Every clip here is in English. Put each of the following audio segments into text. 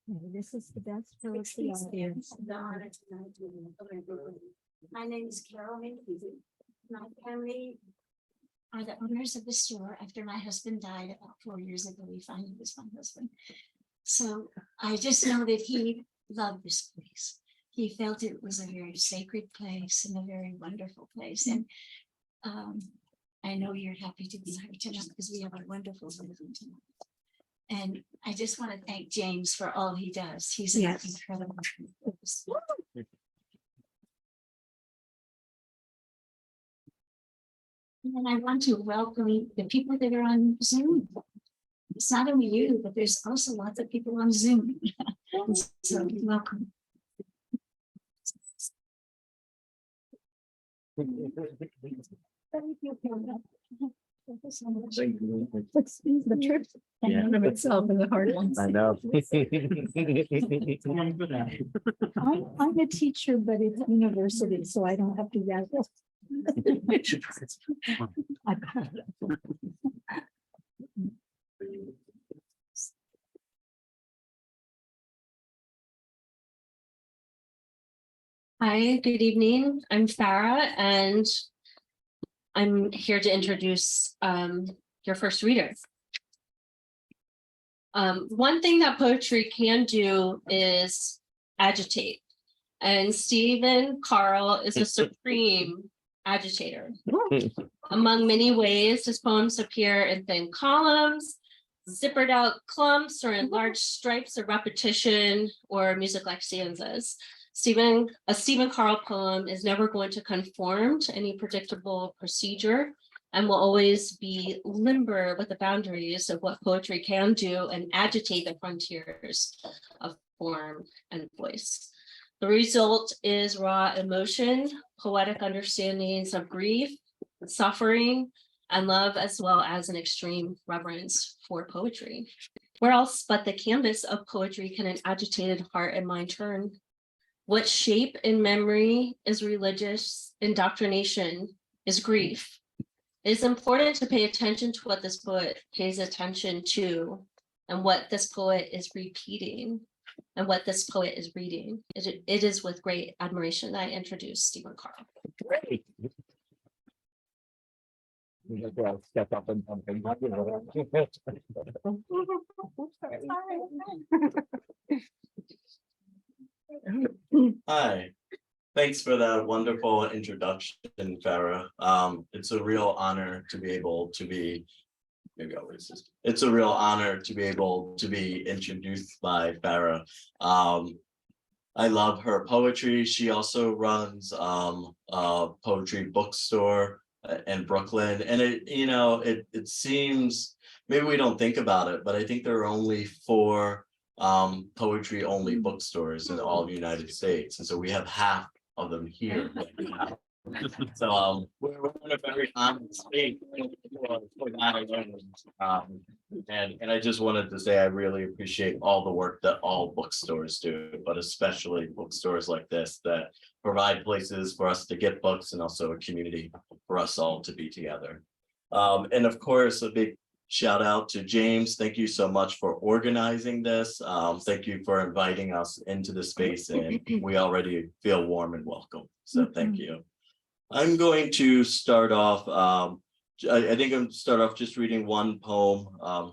This is the best for the audience. My name is Carol. My family are the owners of the store. After my husband died about 4 years ago, we finally was my husband. So I just know that he loved this place. He felt it was a very sacred place and a very wonderful place. And I know you're happy to be here tonight because we have a wonderful living tonight. And I just want to thank James for all he does. He's an incredible person. And I want to welcome the people that are on Zoom. It's not only you, but there's also lots of people on Zoom. So welcome. Thank you, Carol. The trip in of itself is a hard one. I know. I'm a teacher, but it's university, so I don't have to yell. Hi, good evening. I'm Farrah, and I'm here to introduce your first reader. One thing that poetry can do is agitate, and Karl is a supreme agitator. Among many ways, his poems appear in thin columns, zippered out clumps, or in large stripes of repetition, or music like stanzas. A Stephen Karl poem is never going to conform to any predictable procedure and will always be limber with the boundaries of what poetry can do and agitate the frontiers of form and voice. The result is raw emotion, poetic understandings of grief, suffering, and love, as well as an extreme reverence for poetry. Where else but the canvas of poetry can an agitated heart and mind turn? What shape in memory is religious indoctrination is grief. It is important to pay attention to what this poet pays attention to and what this poet is repeating and what this poet is reading. It is with great admiration that I introduce Stephen Karl. Great. Step up and something. Hi, thanks for that wonderful introduction, Farrah. It's a real honor to be able to be, it's a real honor to be able to be introduced by Farrah. I love her poetry. She also runs a poetry bookstore in Brooklyn, and it seems, maybe we don't think about it, but I think there are only 4 poetry only bookstores in all of the United States, and so we have half of them here. So we're in a very honest space for that alone. And I just wanted to say I really appreciate all the work that all bookstores do, but especially bookstores like this that provide places for us to get books and also a community for us all to be together. And of course, a big shout out to James. Thank you so much for organizing this. Thank you for inviting us into the space, and we already feel warm and welcome. So thank you. I'm going to start off, I think I'm going to start off just reading one poem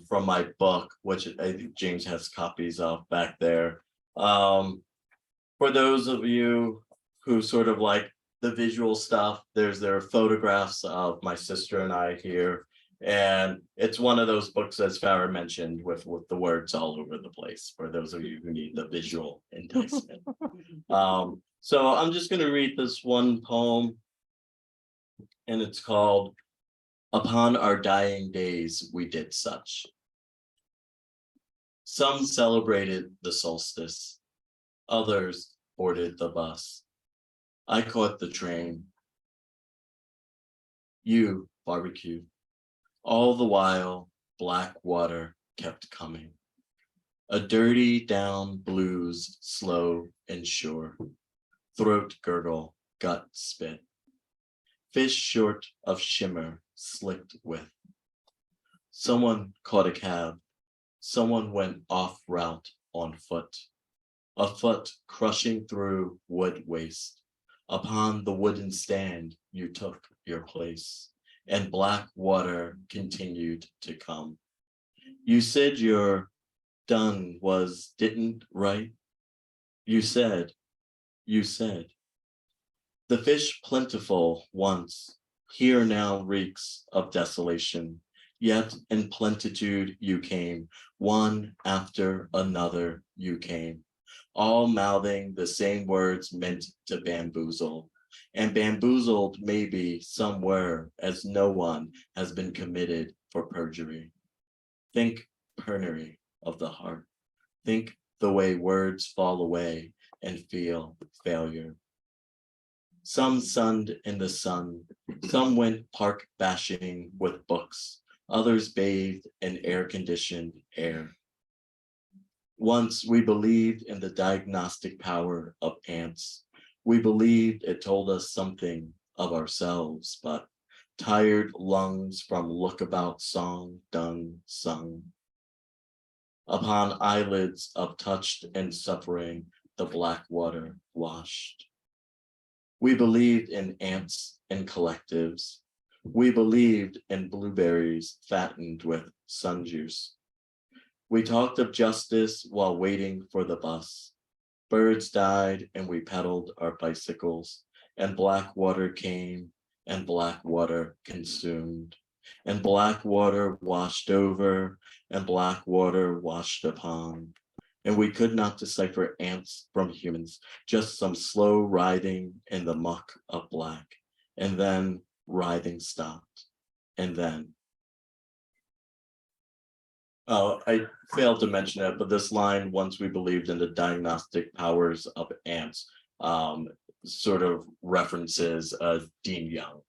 from my book, which I think James has copies of back there. For those of you who sort of like the visual stuff, there are photographs of my sister and I here. And it's one of those books, as Farrah mentioned, with the words all over the place, for those of you who need the visual enticement. So I'm just going to read this one poem, and it's called Upon Our Dying Days We Did Such. Some celebrated the solstice, others boarded the bus. I caught the train. You barbecued. All the while, black water kept coming. A dirty down blues, slow and sure. Throat gurgle, gut spit. Fish short of shimmer, slicked with. Someone caught a cab. someone went off route on foot, a foot crushing through wood waste. Upon the wooden stand, you took your place, and black water continued to come. You said your done was didn't right. You said. The fish plentiful once, here now reeks of desolation. Yet in plenitude you came, one after another you came, all mouthing the same words meant to bamboozle. And bamboozled maybe somewhere, as no one has been committed for perjury. Think pernery of the heart. Think the way words fall away and feel failure. Some sunned in the sun, some went park bashing with books, others bathed in air-conditioned air. Once we believed in the diagnostic power of ants. We believed it told us something of ourselves, but tired lungs from lookabout song done sung. Upon eyelids of touched and suffering, the black water washed. We believed in ants and collectives. We believed in blueberries fattened with sun juice. We talked of justice while waiting for the bus. Birds died and we pedaled our bicycles, and black water came and black water consumed, and black water washed over and black water washed upon. And we could not decipher ants from humans, just some slow writhing in the muck of black. And then writhing stopped. And then. Oh, I failed to mention it, but this line, once we believed in the diagnostic powers of ants, sort of references a Dean Young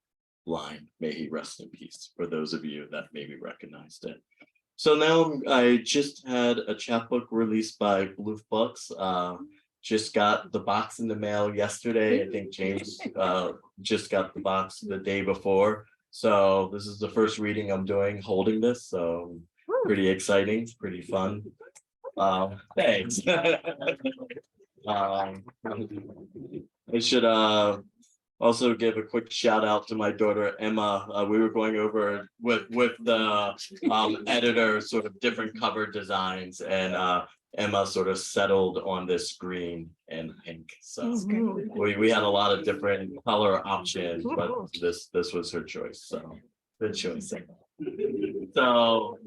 line, may he rest in peace, for those of you that maybe recognized it. So now I just had a chapbook released by Bloof Books. Just got the box in the mail yesterday. I think James just got the box the day before. So this is the first reading I'm doing holding this. So pretty exciting, pretty fun. Thanks. I should also give a quick shout out to my daughter Emma. We were going over with the editor sort of different cover designs, and Emma sort of settled on this green and pink. So we had a lot of different color options, but this was her choice. So good choice. So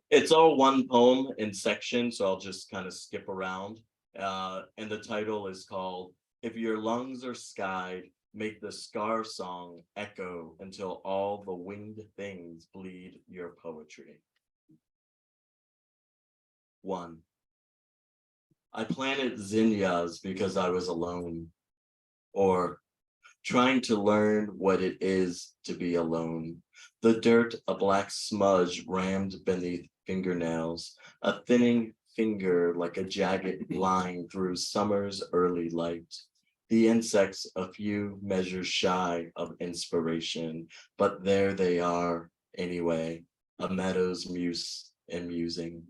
it's all one poem in sections, so I'll just kind of skip around. And the title is called If Your Lungs Are Skied, Make the Scar Song Echo Until All the Winged Things Bleed Your Poetry. 1. I planted zinnias because I was alone, or trying to learn what it is to be alone. The dirt, a black smudge rammed beneath fingernails, a thinning finger like a jagged line through summer's early light. The insects a few measures shy of inspiration, but there they are anyway, a meadow's muse and musing.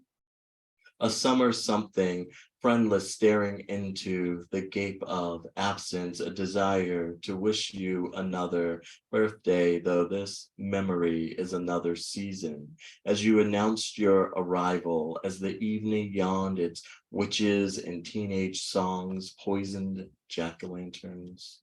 A summer something, friendless staring into the gape of absence, a desire to wish you another birthday, though this memory is another season. As you announced your arrival, as the evening yawned its witches and teenage songs, poisoned jack-o'-lanterns.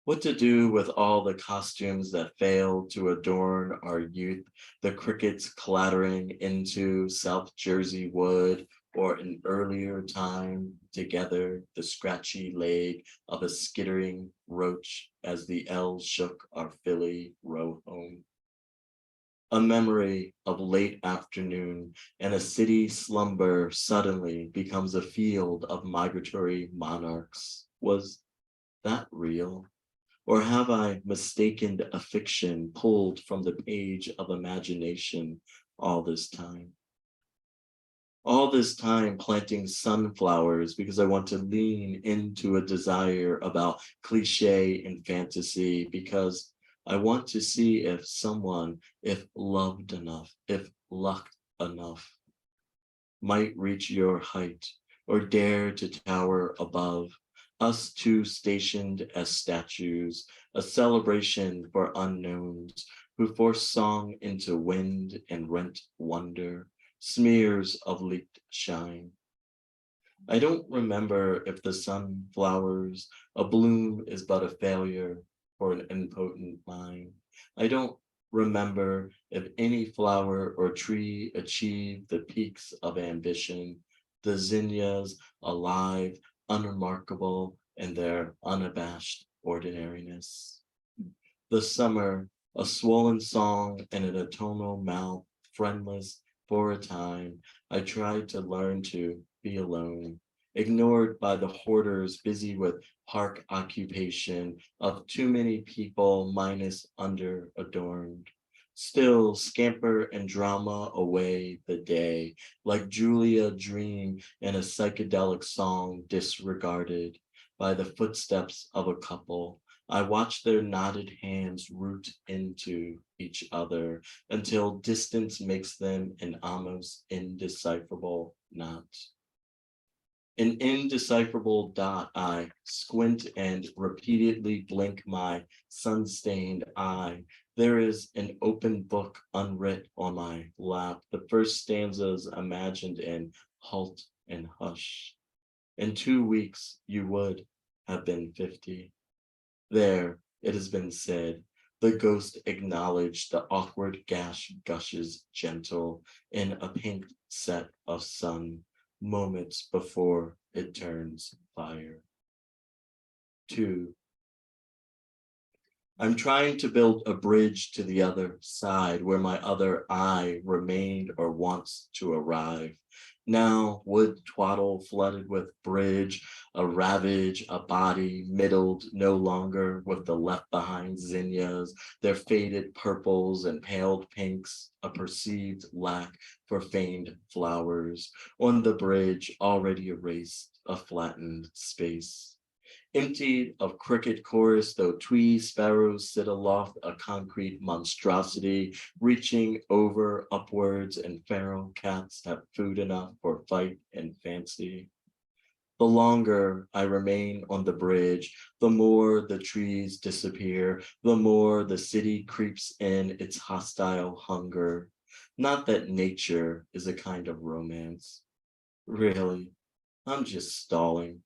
What to do with all the costumes that failed to adorn our youth, the crickets clattering into South Jersey wood, or an earlier time together, the scratchy leg of a skittering roach as the ells shook our Philly row home. A memory of late afternoon and a city slumber suddenly becomes a field of migratory monarchs. Was that real? Or have I mistaken a fiction pulled from the page of imagination all this time? All this time planting sunflowers because I want to lean into a desire about cliche and fantasy, because I want to see if someone, if loved enough, if lucked enough, might reach your height or dare to tower above. Us two stationed as statues, a celebration for unknowns who force song into wind and rent wonder, smears of leaked shine. I don't remember if the sun flowers, a bloom is but a failure for an impotent mind. I don't remember if any flower or tree achieved the peaks of ambition, the zinnias alive, unremarkable in their unabashed ordinariness. The summer, a swollen song and an atonal mouth, friendless for a time, I tried to learn to be alone, ignored by the hoarders busy with park occupation of too many people minus under adorned. Still scamper and drama away the day, like Julia dream in a psychedelic song disregarded by the footsteps of a couple. I watch their knotted hands root into each other until distance makes them an almost indecipherable knot. An indecipherable dot, I squint and repeatedly blink my sun-stained eye. There is an open book unwrit on my lap, the first stanzas imagined in halt and hush. In 2 weeks, you would have been 50. There, it has been said, the ghost acknowledged the awkward gash gushes gentle in a pink set of sun, moments before it turns fire. 2. I'm trying to build a bridge to the other side where my other eye remained or wants to arrive. Now wood twaddle flooded with bridge, a ravage, a body middled no longer with the left behind zinnias, their faded purples and paled pinks, a perceived lack for feigned flowers. On the bridge already erased, a flattened space. Emptied of cricket chorus, though twee sparrows sit aloft, a concrete monstrosity, reaching over upwards, and feral cats have food enough for fight and fancy. The longer I remain on the bridge, the more the trees disappear, the more the city creeps in its hostile hunger. Not that nature is a kind of romance. Really, I'm just stalling,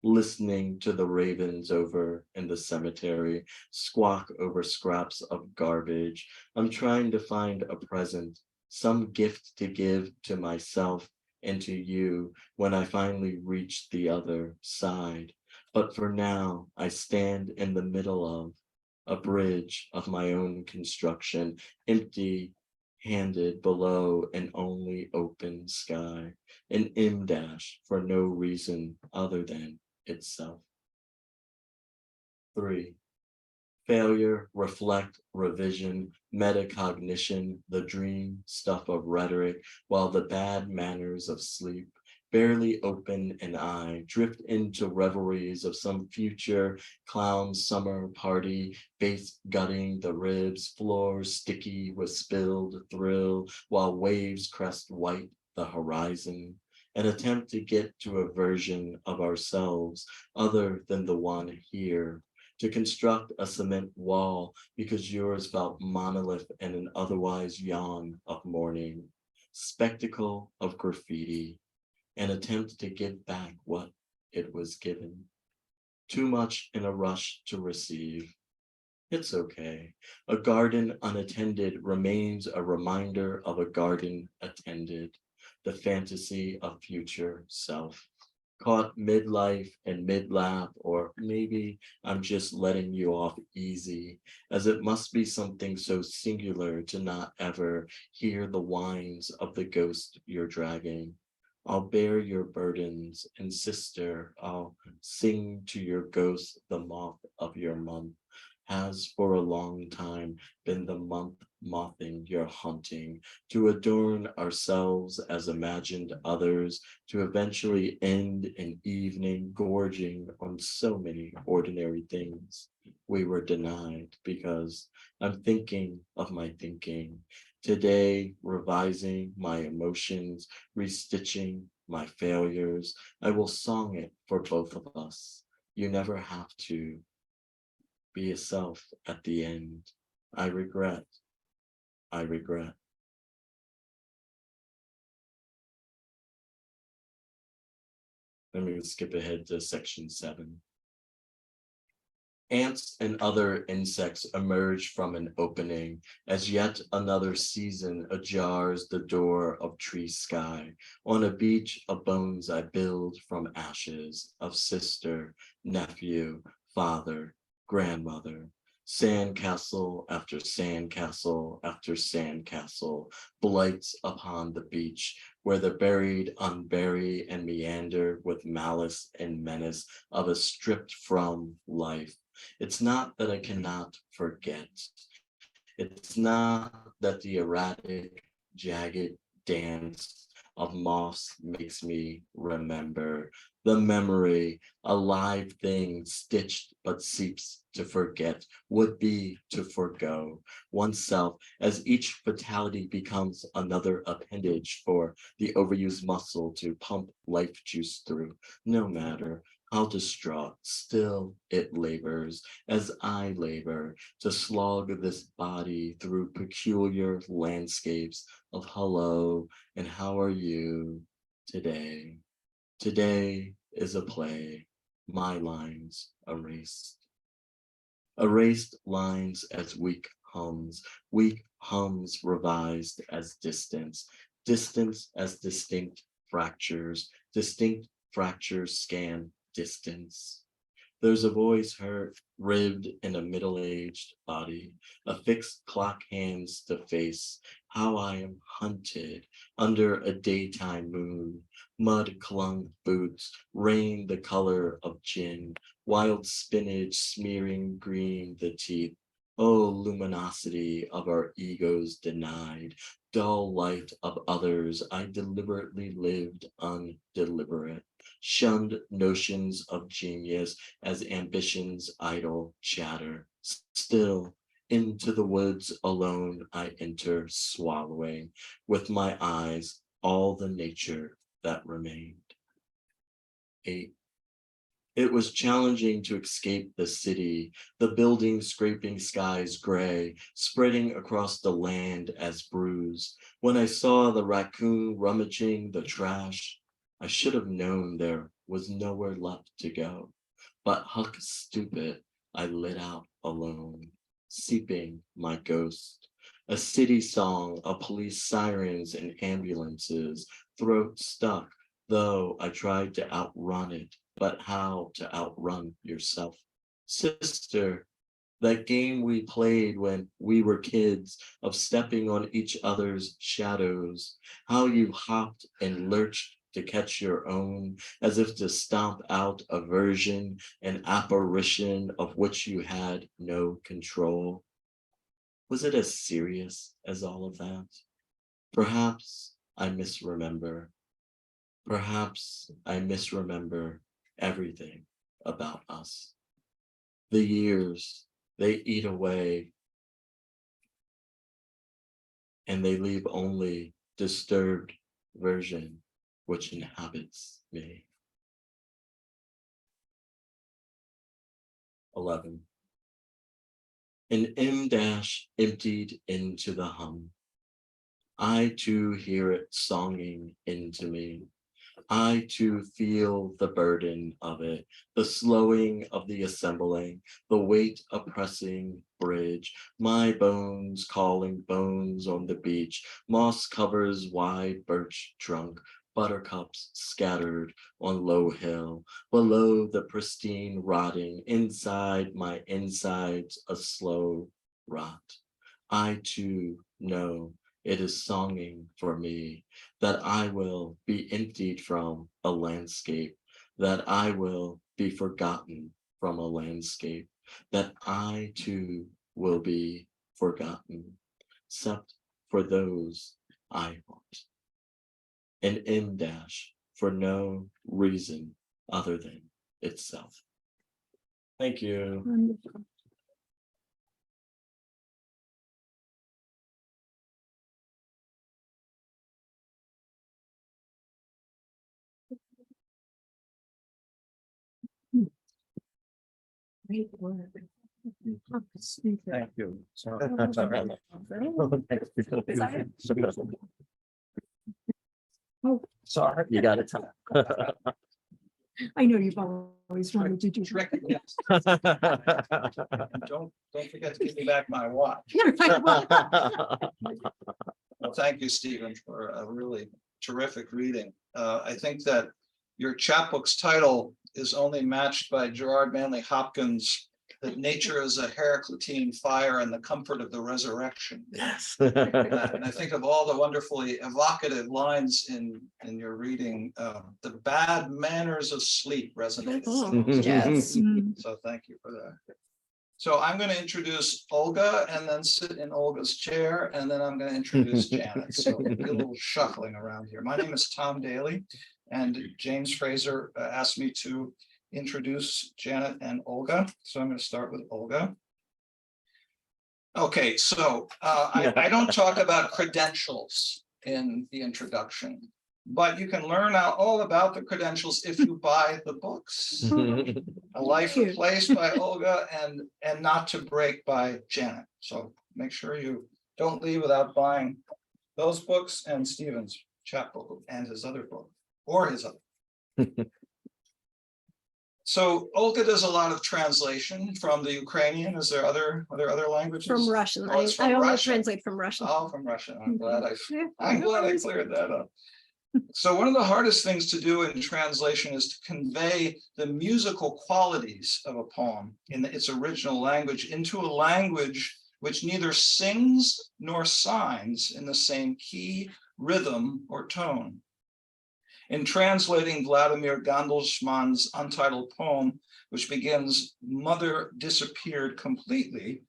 listening to the ravens over in the cemetery squawk over scraps of garbage. I'm trying to find a present, some gift to give to myself and to you when I finally reach the other side. But for now, I stand in the middle of a bridge of my own construction, empty handed below an only open sky, an M dash for no reason other than itself. 3. Failure, reflect, revision, metacognition, the dream stuff of rhetoric, while the bad manners of sleep barely open an eye, drift into reveries of some future clown summer party, face gutting the ribs, floors sticky with spilled thrill, while waves crest white the horizon. An attempt to get to a version of ourselves other than the one here, to construct a cement wall because yours felt monolith in an otherwise yawn of morning, spectacle of graffiti, an attempt to give back what it was given. Too much in a rush to receive. It's okay. A garden unattended remains a reminder of a garden attended, the fantasy of future self. Caught midlife and mid-lap, or maybe I'm just letting you off easy, as it must be something so singular to not ever hear the whines of the ghost you're dragging. I'll bear your burdens, and sister, I'll sing to your ghost the moth of your month. has for a long time been the month mothing your hunting, to adorn ourselves as imagined others, to eventually end an evening gorging on so many ordinary things we were denied, because I'm thinking of my thinking. Today, revising my emotions, restitching my failures, I will song it for both of us. You never have to be yourself at the end. I regret. I regret. Then we would skip ahead to section 7. Ants and other insects emerge from an opening as yet another season ajars the door of tree sky. On a beach of bones I build from ashes of sister, nephew, father, grandmother. Sandcastle after sandcastle after sandcastle blights upon the beach where the buried unbury and meander with malice and menace of a stripped from life. It's not that I cannot forget. It's not that the erratic, jagged dance of moss makes me remember. The memory, a live thing stitched but seeps to forget, would be to forgo oneself as each fatality becomes another appendage for the overused muscle to pump life juice through. No matter how distraught, still it labors as I labor to slog this body through peculiar landscapes of hello and how are you today. Today is a play, my lines erased. Erased lines as weak hums revised as distance, distance as distinct fractures scan distance. There's a voice heard, ribbed in a middle-aged body, a fixed clock hands to face, how I am hunted under a daytime moon, mud-clung boots, rain the color of gin, wild spinach smearing green the teeth. Oh, luminosity of our egos denied, dull light of others, I deliberately lived undeliberate, shunned notions of genius as ambition's idle chatter. Still, into the woods alone I enter, swallowing with my eyes all the nature that remained. 8. It was challenging to escape the city, the buildings scraping skies gray, spreading across the land as bruise. When I saw the raccoon rummaging the trash, I should have known there was nowhere left to go. But huck stupid, I lit out alone, seeping my ghost. A city song of police sirens and ambulances, throat stuck, though I tried to outrun it. But how to outrun yourself? Sister, that game we played when we were kids of stepping on each other's shadows, how you hopped and lurched to catch your own, as if to stomp out a version, an apparition of which you had no control. Was it as serious as all of that? Perhaps I misremember. Perhaps I misremember everything about us. The years, they eat away, and they leave only disturbed version which inhabits me. 11. An M dash emptied into the hum. I too hear it songing into me. I too feel the burden of it, the slowing of the assembling, the weight oppressing bridge, my bones calling bones on the beach, moss covers wide birch trunk, buttercups scattered on low hill, below the pristine rotting, inside my insides a slow rot. I too know it is songing for me, that I will be emptied from a landscape, that I will be forgotten from a landscape, that I too will be forgotten, except for those I want. An M dash for no reason other than itself. Thank you. Wonderful. Great work. Thank you. Oh, Sorry, you got it. I know you've always wanted to do. Don't forget to give me back my watch. Well, thank you, Stephen, for a really terrific reading. I think that your chapbook's title is only matched by Gerard Manley Hopkins' "That Nature is a Heraclitean Fire and the Comfort of the Resurrection." Yes. And I think of all the wonderfully evocative lines in your reading, the bad manners of sleep resonates. Yes. Mm. So thank you for that. So I'm going to introduce Olga and then sit in Olga's chair, and then I'm going to introduce Janet. So a little shuffling around here. My name is Tom Daley, and James Fraser asked me to introduce Janet and Olga. So I'm going to start with Olga. Okay, so I don't talk about credentials in the introduction, but you can learn all about the credentials if you buy the books. A Life Replaced by Olga and Not to Break by Janet. So make sure you don't leave without buying those books and Stephen's chapbook and his other book, or his other. So Olga does a lot of translation from the Ukrainian. Are there other languages? From Russian. Oh, it's from I only Russian. translate from Russian. Oh, from Russian. I'm glad I Yeah. cleared that up. So one of the hardest things to do in translation is to convey the musical qualities of a poem in its original language into a language which neither sings nor signs in the same key, rhythm, or tone. In translating Vladimir Gandelsman's untitled poem, which begins, "Mother disappeared completely,"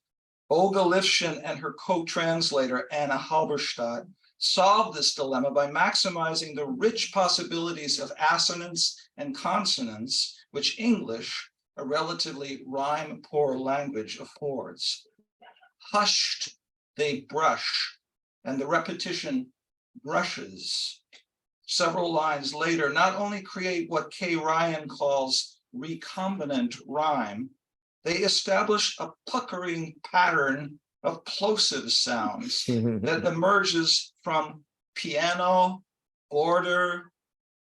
Olga Livshin and her co-translator, Anna Halberstadt, solved this dilemma by maximizing the rich possibilities of assonance and consonance, which English, a relatively rhyme-poor language, affords. Hushed, they brush, and the repetition brushes. Several lines later, not only create what K. Ryan calls recombinant rhyme, they establish a puckering pattern of plosive sounds that emerges from piano, order,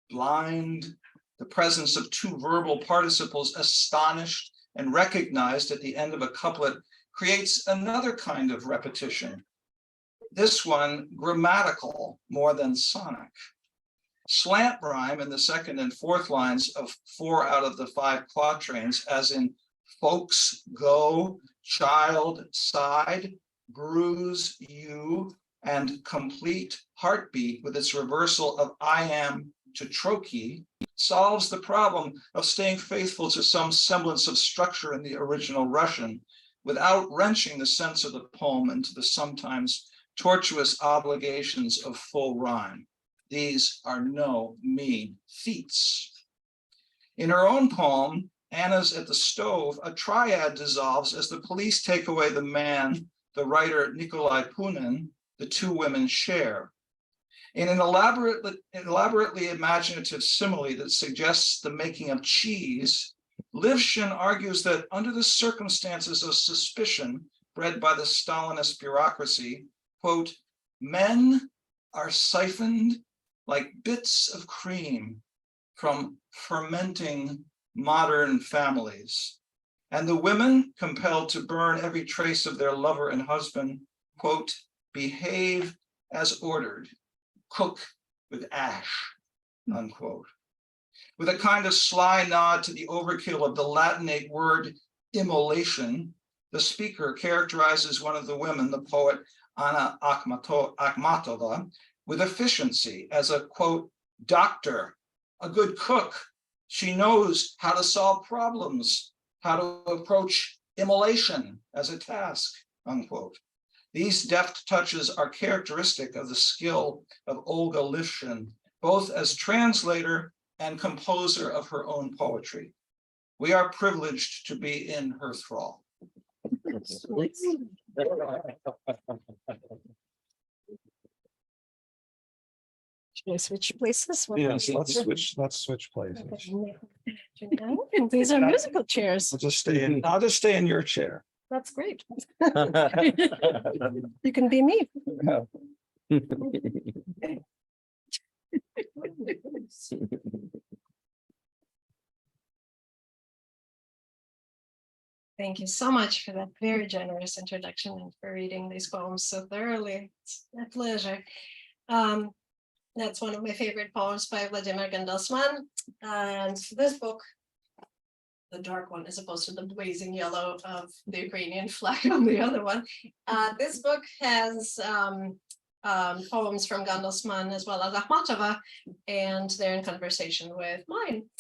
blind, the presence of two verbal participles, astonished and recognized at the end of a couplet, creates another kind of repetition. This one grammatical more than sonic. Slant rhyme in the second and fourth lines of 4 out of the 5 quatrains, as in folks go, child side, bruise you, and complete heartbeat with its reversal of I am to trochee, solves the problem of staying faithful to some semblance of structure in the original Russian without wrenching the sense of the poem into the sometimes tortuous obligations of full rhyme. These are no mean feats. In her own poem, Anna's at the Stove, a triad dissolves as the police take away the man, the writer Nikolai Punin, the two women share. In an elaborately imaginative simile that suggests the making of cheese, Livshin argues that under the circumstances of suspicion bred by the Stalinist bureaucracy, quote, men are siphoned like bits of cream from fermenting modern families, and the women, compelled to burn every trace of their lover and husband, quote, behave as ordered, cook with ash, unquote. With a kind of sly nod to the overkill of the Latinate word immolation, the speaker characterizes one of the women, the poet Anna Akhmatova, with efficiency as a, quote, doctor, a good cook. She knows how to solve problems, how to approach immolation as a task, unquote. These deft touches are characteristic of the skill of Olga Livshin, both as translator and composer of her own poetry. We are privileged to be in her thrall. Should I switch places? Yes, let's switch places. These are musical chairs. I'll just stay in your chair. That's great. You can be me. Thank you so much for that very generous introduction and for reading these poems so thoroughly. It's a pleasure. That's one of my favorite poems by Vladimir Gandelsman. And this book, the dark one, as opposed to the blazing yellow of the Ukrainian flag on the other one. This book has poems from Gandelsman as well as Akhmatova, and they're in conversation with mine.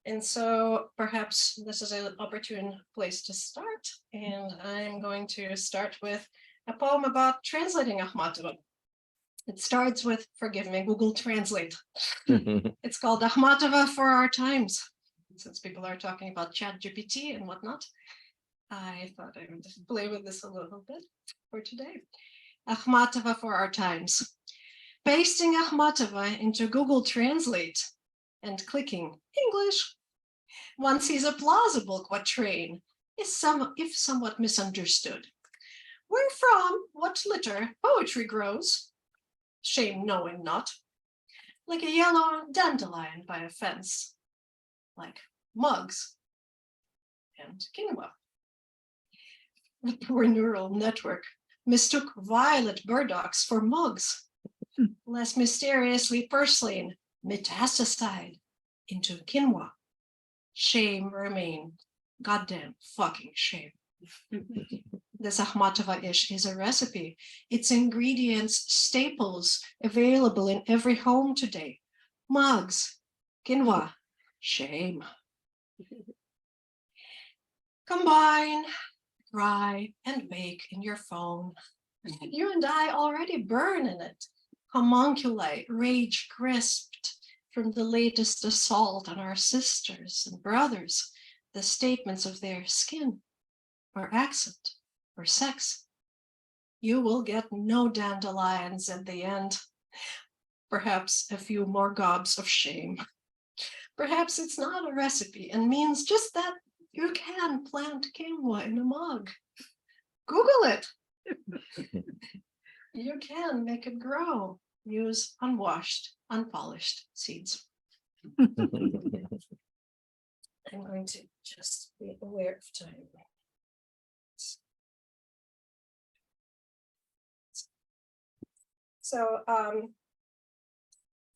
And so perhaps this is an opportune place to start. And I'm going to start with a poem about translating Akhmatova. It starts with, forgive me, Google Translate. It's called Akhmatova for Our Times. Since people are talking about ChatGPT and whatnot, I thought I would play with this a little bit for today. Akhmatova for Our Times. Pasting Akhmatova into Google Translate and clicking English, one sees a plausible quatrain, if somewhat misunderstood. Where from, what litter, poetry grows, shame knowing not, like a yellow dandelion by a fence, like mugs and quinoa. The poor neural network mistook violet burdocks for mugs, less mysteriously purslane metastasized into quinoa. Shame remained, goddamn fucking shame. This Akhmatova-ish is a recipe. Its ingredients, staples available in every home today. Mugs, quinoa, shame. Combine, fry, and bake in your phone. You and I already burn in it. Homunculi rage crisped from the latest assault on our sisters and brothers, the statements of their skin, or accent, or sex. You will get no dandelions at the end. Perhaps a few more gobs of shame. Perhaps it's not a recipe and means just that you can plant quinoa in a mug. Google it. You can make it grow. Use unwashed, unpolished seeds. I'm going to just be aware of time. So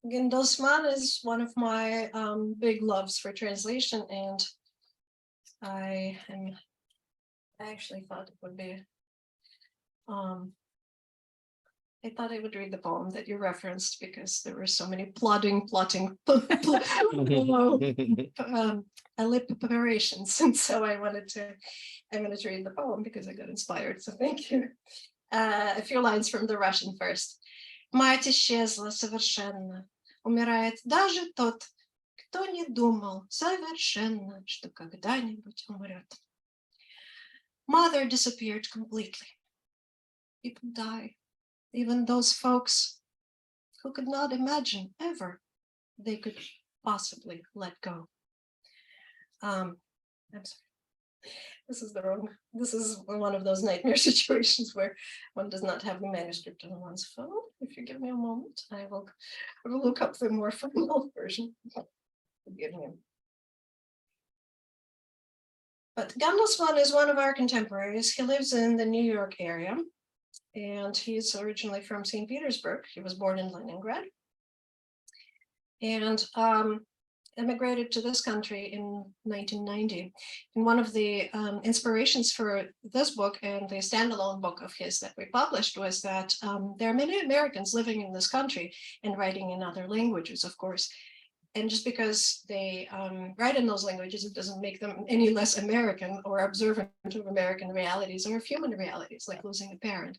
Gandelsman is one of my big loves for translation, and I actually thought it would be I thought I would read the poem that you referenced because there were so many plotting alliterations, and so I'm going to read the poem because I got inspired. So thank you. A few lines from the Russian first. Мать исчезла совершенно, умирает даже тот, кто не думал совершенно, что когда-нибудь умрет. Mother disappeared completely. People die. Even those folks who could not imagine ever they could possibly let go. I'm sorry. This is one of those nightmare situations where one does not have the manuscript on one's phone. If you give me a moment, I will look up the more formal version. Forgive me. But Gandelsman is one of our contemporaries. He lives in the New York area, and he's originally from St. Petersburg. He was born in Leningrad and immigrated to this country in 1990. And one of the inspirations for this book and the standalone book of his that we published was that there are many Americans living in this country and writing in other languages, of course. And just because they write in those languages, it doesn't make them any less American or observant of American realities or of human realities, like losing a parent.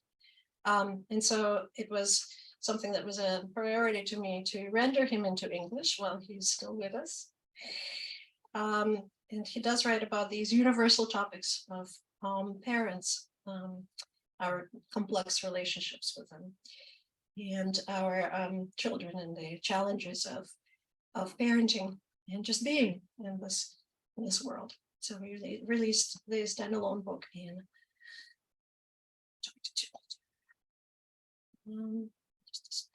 And so it was something that was a priority to me to render him into English while he's still with us. And he does write about these universal topics of parents, our complex relationships with them, and our children and the challenges of parenting and just being in this world. So we released the standalone book in 2022. Just a second.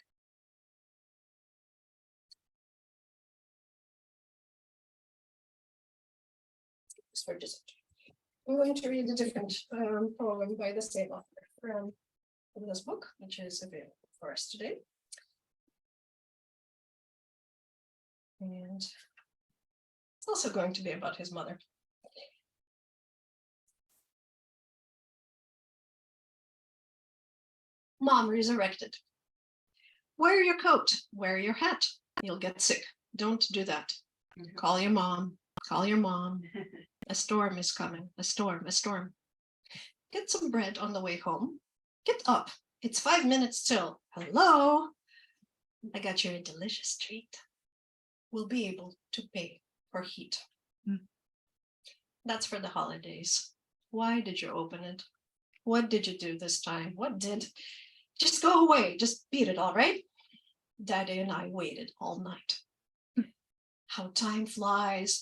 For just, I'm going to read a different poem by the same author from this book, which is available for us today. And it's also going to be about his mother. Mom resurrected. Wear your coat, wear your hat. You'll get sick. Don't do that. Call your mom, call your mom. A storm is coming, a storm, a storm. Get some bread on the way home. Get up, it's 5 minutes till. Hello, I got you a delicious treat. We'll be able to pay for heat. That's for the holidays. Why did you open it? What did you do this time? What did? Just go away, just beat it, all right? Daddy and I waited all night. How time flies,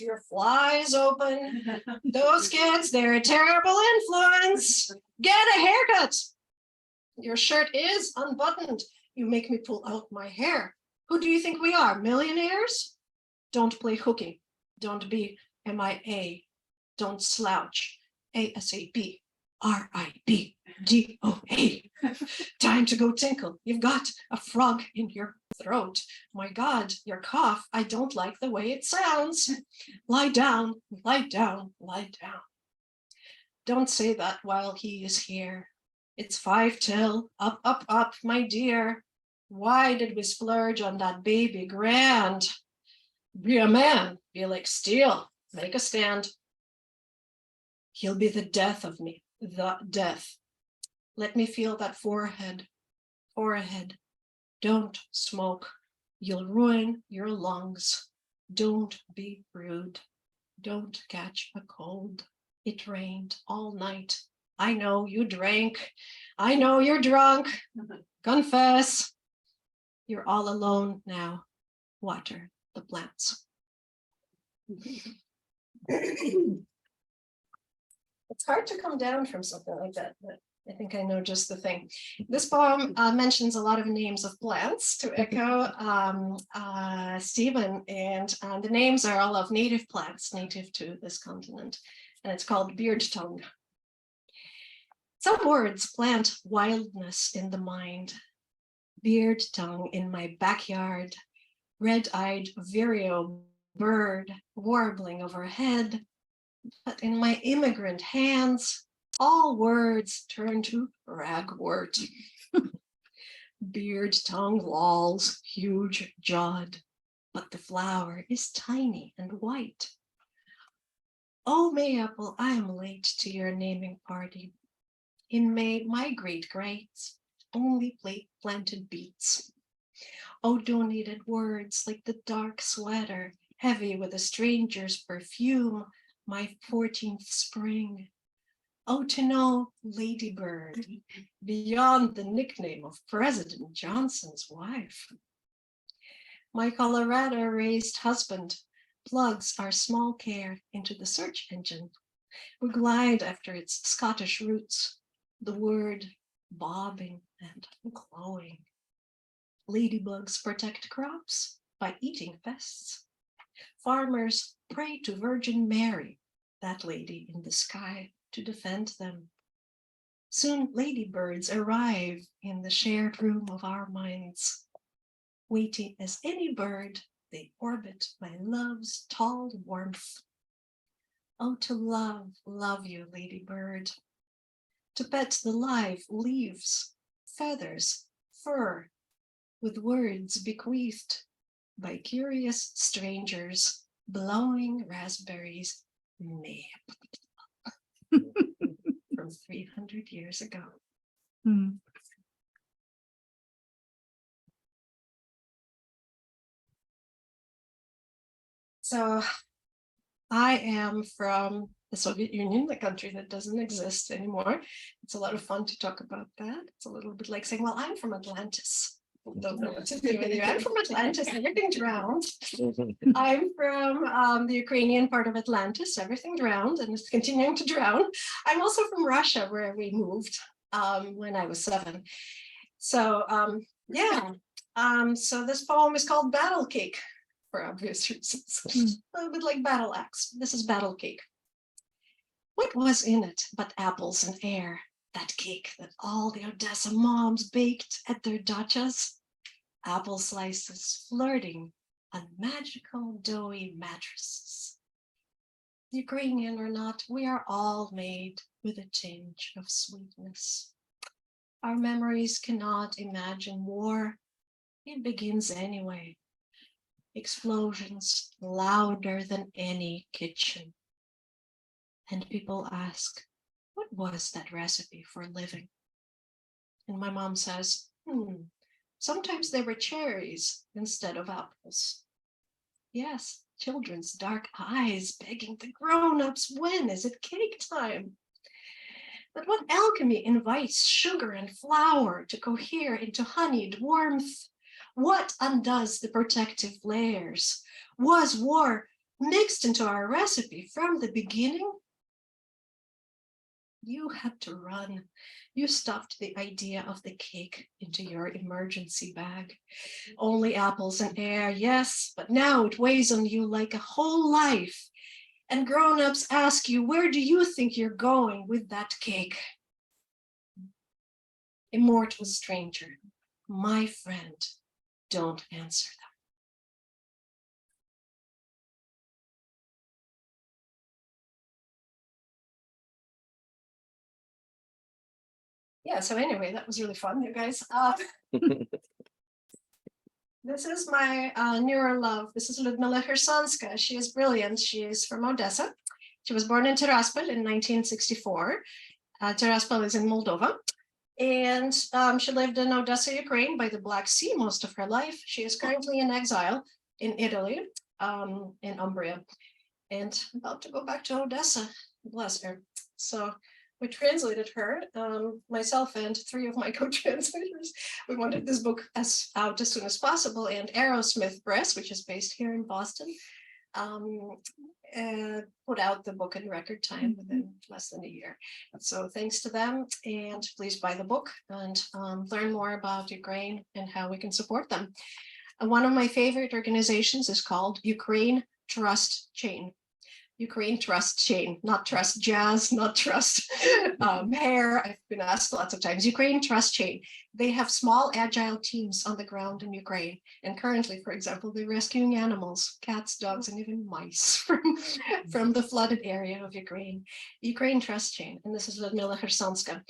your flies open. Those kids, they're a terrible influence. Get a haircut. Your shirt is unbuttoned. You make me pull out my hair. Who do you think we are, millionaires? Don't play hooky. Don't be MIA. Don't slouch. ASAP. RIP. DOA. Time to go tinkle. You've got a frog in your throat. My God, your cough. I don't like the way it sounds. Lie down, lie down, lie down. Don't say that while he is here. It's 5 till. Up, up, up, my dear. Why did we splurge on that baby grand? Be a man, be like steel, make a stand. He'll be the death of me, the death. Let me feel that forehead, forehead. Don't smoke, you'll ruin your lungs. Don't be rude, don't catch a cold. It rained all night. I know you drank, I know you're drunk. Confess. You're all alone now. Water the plants. It's hard to come down from something like that, but I think I know just the thing. This poem mentions a lot of names of plants to echo Stephen, and the names are all of native plants native to this continent, and it's called beard tongue. Some words plant wildness in the mind. Beard tongue in my backyard, red-eyed vireo bird warbling overhead. But in my immigrant hands, all words turn to ragwort. Beard tongue lolls, huge jawed, but the flower is tiny and white. Oh, Mayapple, I am late to your naming party. In May, my great-greats only planted beets. Oh, donated words like the dark sweater, heavy with a stranger's perfume, my 14th spring. Oh, to know Ladybird, beyond the nickname of President Johnson's wife. My Colorado-raised husband plugs our small care into the search engine. We glide after its Scottish roots, the word bobbing and glowing. Ladybugs protect crops by eating pests. Farmers pray to Virgin Mary, that lady in the sky, to defend them. Soon ladybirds arrive in the shared room of our minds. Waiting as any bird, they orbit my love's tall warmth. Oh, to love you, ladybird. To pet the live leaves, feathers, fur, with words bequeathed by curious strangers blowing raspberries May from 300 years ago. Hmm. So I am from the Soviet Union, the country that doesn't exist anymore. It's a lot of fun to talk about that. It's a little bit like saying, well, I'm from Atlantis. Don't know what to do with you. I'm from Atlantis, everything drowned. I'm from the Ukrainian part of Atlantis, everything drowned and is continuing to drown. I'm also from Russia, where we moved when I was 7. So so this poem is called Battle Cake, for obvious reasons. A little bit like Battle Axe. This is Battle Cake. What was in it but apples and air? That cake that all the Odessa moms baked at their dachas? Apple slices flirting on magical doughy mattresses. Ukrainian or not, we are all made with a tinge of sweetness. Our memories cannot imagine war. It begins anyway. Explosions louder than any kitchen. And people ask, what was that recipe for living? And my mom says, sometimes there were cherries instead of apples. Yes, children's dark eyes begging the grown-ups, when is it cake time? But what alchemy invites sugar and flour to cohere into honeyed warmth? What undoes the protective layers? Was war mixed into our recipe from the beginning? You had to run. You stuffed the idea of the cake into your emergency bag. Only apples and air, yes, but now it weighs on you like a whole life. And grown-ups ask you, where do you think you're going with that cake? Immortal stranger, my friend, don't answer them. Yeah, so anyway, that was really fun, you guys. This is my newer love. This is Lyudmila Khersonska. She is brilliant. She is from Odessa. She was born in Tiraspol in 1964. Tiraspol is in Moldova. And she lived in Odessa, Ukraine by the Black Sea most of her life. She is currently in exile in Italy, in Umbria, and about to go back to Odessa, bless her. So we translated her, myself and 3 of my co-translators. We wanted this book out as soon as possible, and Arrowsmith Press, which is based here in Boston, put out the book in record time within less than a year. So thanks to them, and please buy the book and learn more about Ukraine and how we can support them. And one of my favorite organizations is called Ukraine Trust Chain. Ukraine Trust Chain, not Trust Jazz, not Trust Hair. I've been asked lots of times. Ukraine Trust Chain. They have small, agile teams on the ground in Ukraine. And currently, for example, they're rescuing animals, cats, dogs, and even mice from the flooded area of Ukraine. Ukraine Trust Chain. And this is Lyudmila Khersonska.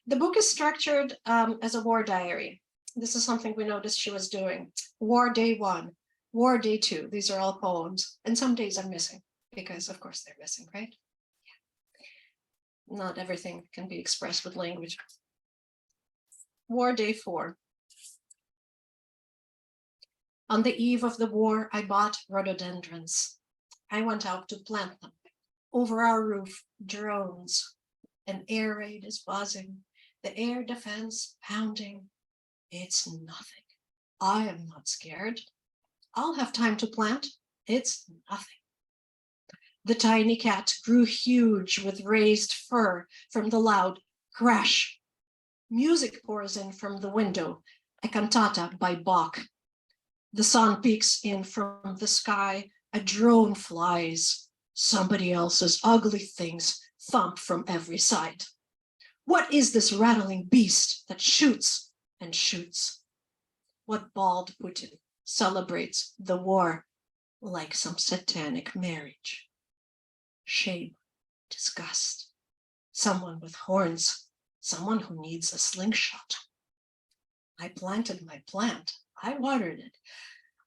The book is structured as a war diary. This is something we noticed she was doing. War Day 1, War Day 2. These are all poems. And some days are missing, because of course they're missing, right? Yeah. Not everything can be expressed with language. War Day 4. On the eve of the war, I bought rhododendrons. I went out to plant them. Over our roof, drones. An air raid is buzzing. The air defense pounding. It's nothing. I am not scared. I'll have time to plant. It's nothing. The tiny cat grew huge with raised fur from the loud crash. Music pours in from the window, a cantata by Bach. The sun peeks in from the sky, a drone flies. Somebody else's ugly things thump from every side. What is this rattling beast that shoots and shoots? What bald Putin celebrates the war like some satanic marriage? Shame, disgust, someone with horns, someone who needs a slingshot. I planted my plant, I watered it.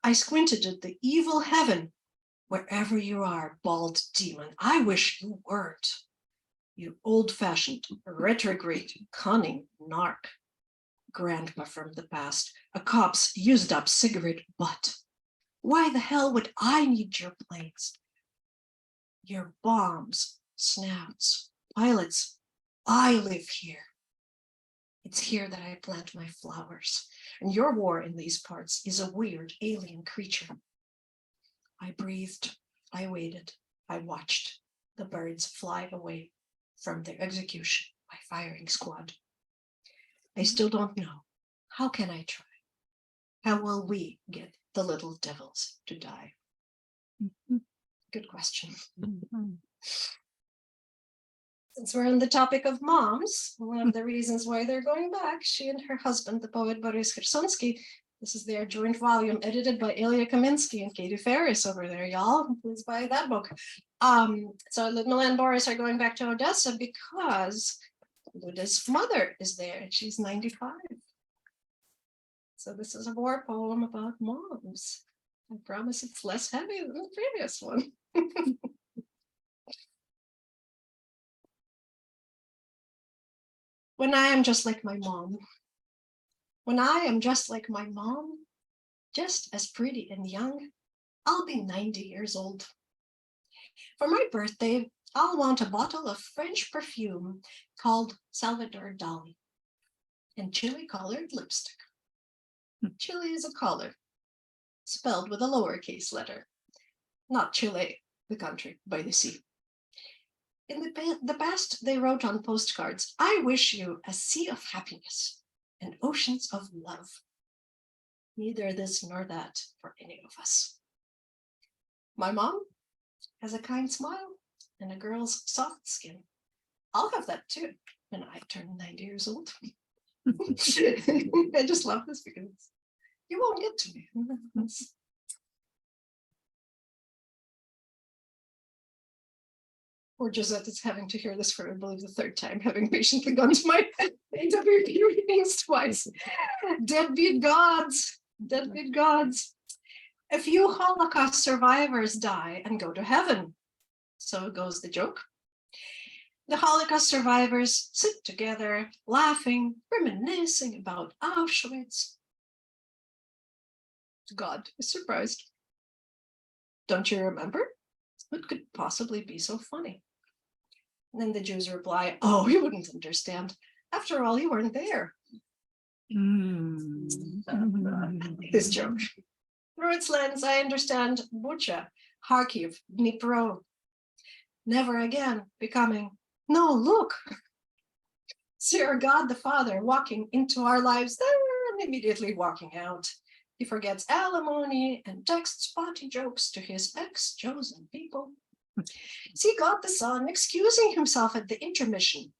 I squinted at the evil heaven. Wherever you are, bald demon, I wish you weren't. You old-fashioned, retrograde, cunning narc. Grandma from the past, a cop's used-up cigarette butt. Why the hell would I need your planes? Your bombs, snouts, pilots. I live here. It's here that I plant my flowers, and your war in these parts is a weird alien creature. I breathed, I waited, I watched the birds fly away from their execution by firing squad. I still don't know. How can I try? How will we get the little devils to die? Good question. Since we're on the topic of moms, one of the reasons why they're going back, she and her husband, the poet Boris Khersonsky, this is their joint volume edited by Ilya Kaminsky and Katie Ferris over there, y'all. Please buy that book. So Ludmila and Boris are going back to Odessa because Luda's mother is there and she's 95. So this is a war poem about moms. I promise it's less heavy than the previous one. When I am just like my mom. When I am just like my mom, just as pretty and young, I'll be 90 years old. For my birthday, I'll want a bottle of French perfume called Salvador Dali and chili-colored lipstick. Chile is a color, spelled with a lowercase letter, not Chile, the country by the sea. In the past, they wrote on postcards, I wish you a sea of happiness and oceans of love. Neither this nor that for any of us. My mom has a kind smile and a girl's soft skin. I'll have that too when I turn 90 years old. I just love this because you won't get to me. Poor Josette is having to hear this for, I believe, the third time, having patiently gone to my AWP readings twice. Deadbeat gods, deadbeat gods. A few Holocaust survivors die and go to heaven. So goes the joke. The Holocaust survivors sit together, laughing, reminiscing about Auschwitz. God is surprised. Don't you remember? What could possibly be so funny? And then the Jews reply, oh, you wouldn't understand. After all, you weren't there. This joke. Through its lens, I understand Bucha, Kharkiv, Dnipro. Never again becoming, no, look. See our God the Father walking into our lives, then immediately walking out. He forgets alimony and texts spotty jokes to his ex-chosen people. See God the Son excusing himself at the intermission.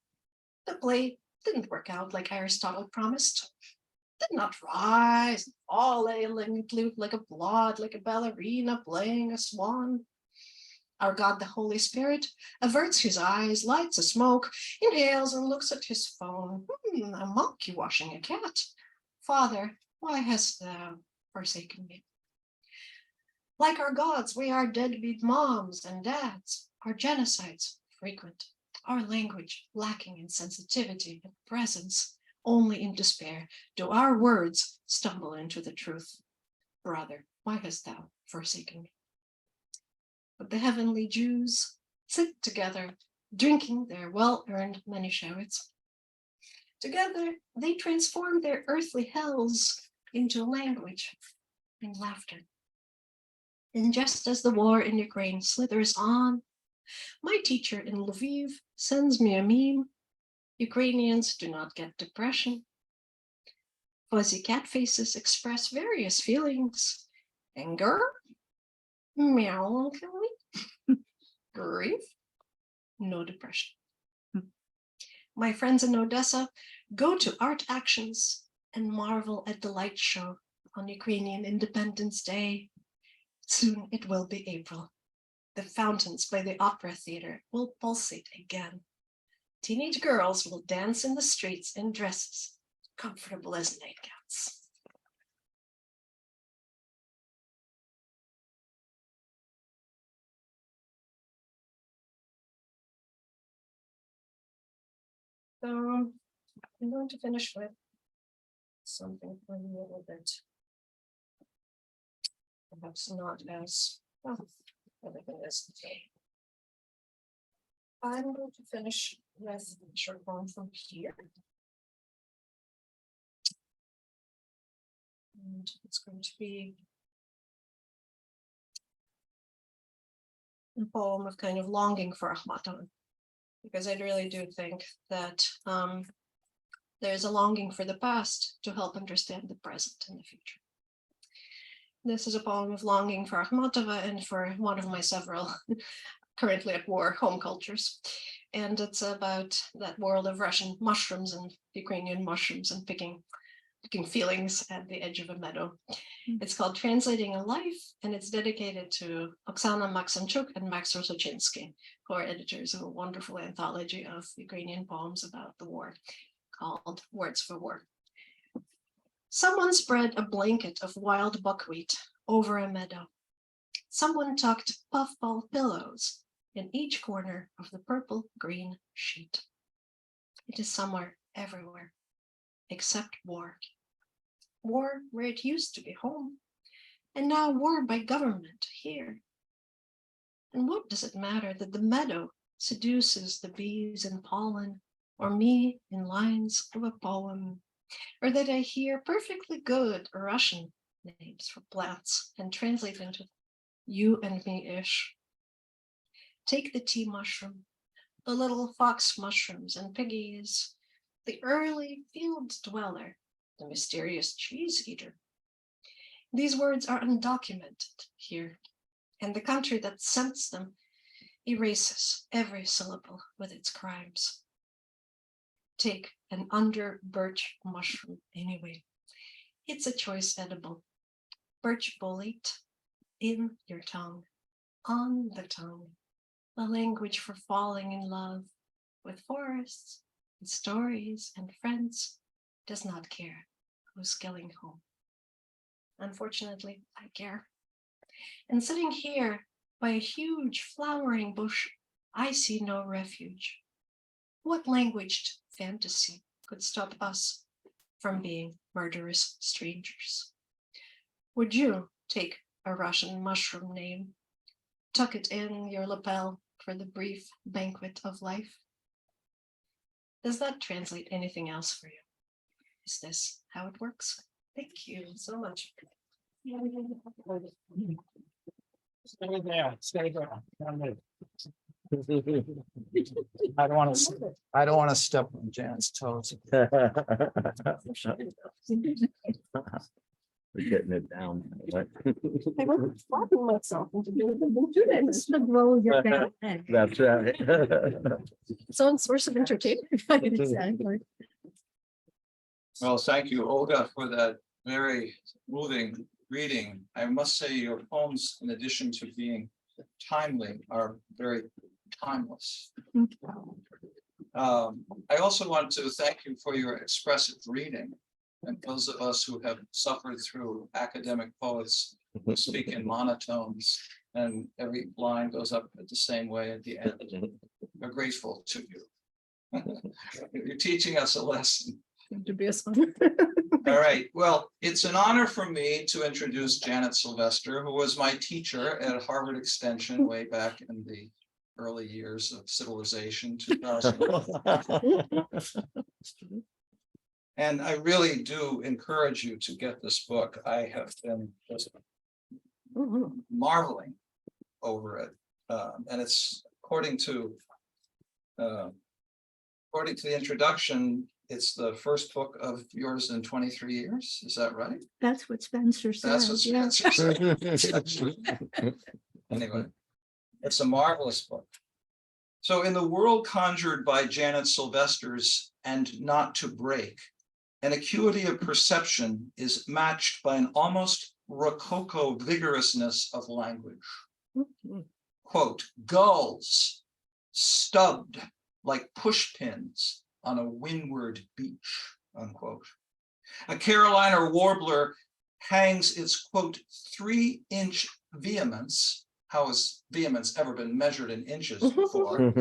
The play didn't work out like Aristotle promised. Did not rise, fall like a blood, like a ballerina playing a swan. Our God, the Holy Spirit, averts his eyes, lights a smoke, inhales and looks at his phone. A monkey washing a cat. Father, why hast thou forsaken me? Like our gods, we are deadbeat moms and dads. Our genocides frequent. Our language lacking in sensitivity and presence. Only in despair do our words stumble into the truth. Brother, why hast thou forsaken me? But the heavenly Jews sit together, drinking their well-earned Manischewitz. Together, they transform their earthly hells into language and laughter. And just as the war in Ukraine slithers on, my teacher in Lviv sends me a meme. Ukrainians do not get depression. Fuzzy cat faces express various feelings. Anger, melancholy, grief, no depression. My friends in Odessa go to art actions and marvel at the light show on Ukrainian Independence Day. Soon it will be April. The fountains by the Opera Theater will pulsate again. Teenage girls will dance in the streets in dresses comfortable as nightgowns. So I'm going to finish with something a little bit. Perhaps not as well. Everything is. I'm going to finish with a short poem from here. And it's going to be a poem of kind of longing for Akhmatova, because I really do think that there's a longing for the past to help understand the present and the future. This is a poem of longing for Akhmatova and for one of my several currently at war home cultures. And it's about that world of Russian mushrooms and Ukrainian mushrooms and picking feelings at the edge of a meadow. It's called Translating a Life, and it's dedicated to Oksana Maksimchuk and Max Rosochinsky, who are editors of a wonderful anthology of Ukrainian poems about the war called Words for War. Someone spread a blanket of wild buckwheat over a meadow. Someone tucked puffball pillows in each corner of the purple-green sheet. It is somewhere, everywhere, except war. War where it used to be home, and now war by government here. And what does it matter that the meadow seduces the bees in pollen, or me in lines of a poem, or that I hear perfectly good Russian names for plants and translate into you and me-ish. Take the tea mushroom, the little fox mushrooms and piggies, the early field dweller, the mysterious cheese eater. These words are undocumented here, and the country that scents them erases every syllable with its crimes. Take an under birch mushroom anyway. It's a choice edible. Birch bolete in your tongue, on the tongue, a language for falling in love with forests and stories and friends, does not care who's killing whom. Unfortunately, I care. And sitting here by a huge flowering bush, I see no refuge. What languaged fantasy could stop us from being murderous strangers? Would you take a Russian mushroom name, tuck it in your lapel for the brief banquet of life? Does that translate anything else for you? Is this how it works? Thank you so much. Stay there, stay there. I don't want to step on Jan's toes. We're getting it down. I was flapping myself into doing the It's the roll your back. That's right. Its own source of entertainment. Exactly. Well, thank you, Olga, for that very moving reading. I must say your poems, in addition to being timely, are very timeless. I also want to thank you for your expressive reading. And those of us who have suffered through academic poets who speak in monotones and every line goes up at the same way at the end, are grateful to you. You're teaching us a lesson. To be a son. All right, well, it's an honor for me to introduce Janet Sylvester, who was my teacher at Harvard Extension way back in the early years of civilization, 2000. And I really do encourage you to get this book. I have been just marveling over it. And it's according to the introduction, it's the first book of yours in 23 years. Is that right? That's what Spencer said. That's what Spencer said. Anyway, it's a marvelous book. So in the world conjured by Janet Sylvester's And Not to Break, an acuity of perception is matched by an almost rococo vigorousness of language. Quote, gulls stubbed like pushpins on a windward beach, unquote. A Carolina warbler hangs its, quote, 3-inch vehemence how has vehemence ever been measured in inches before?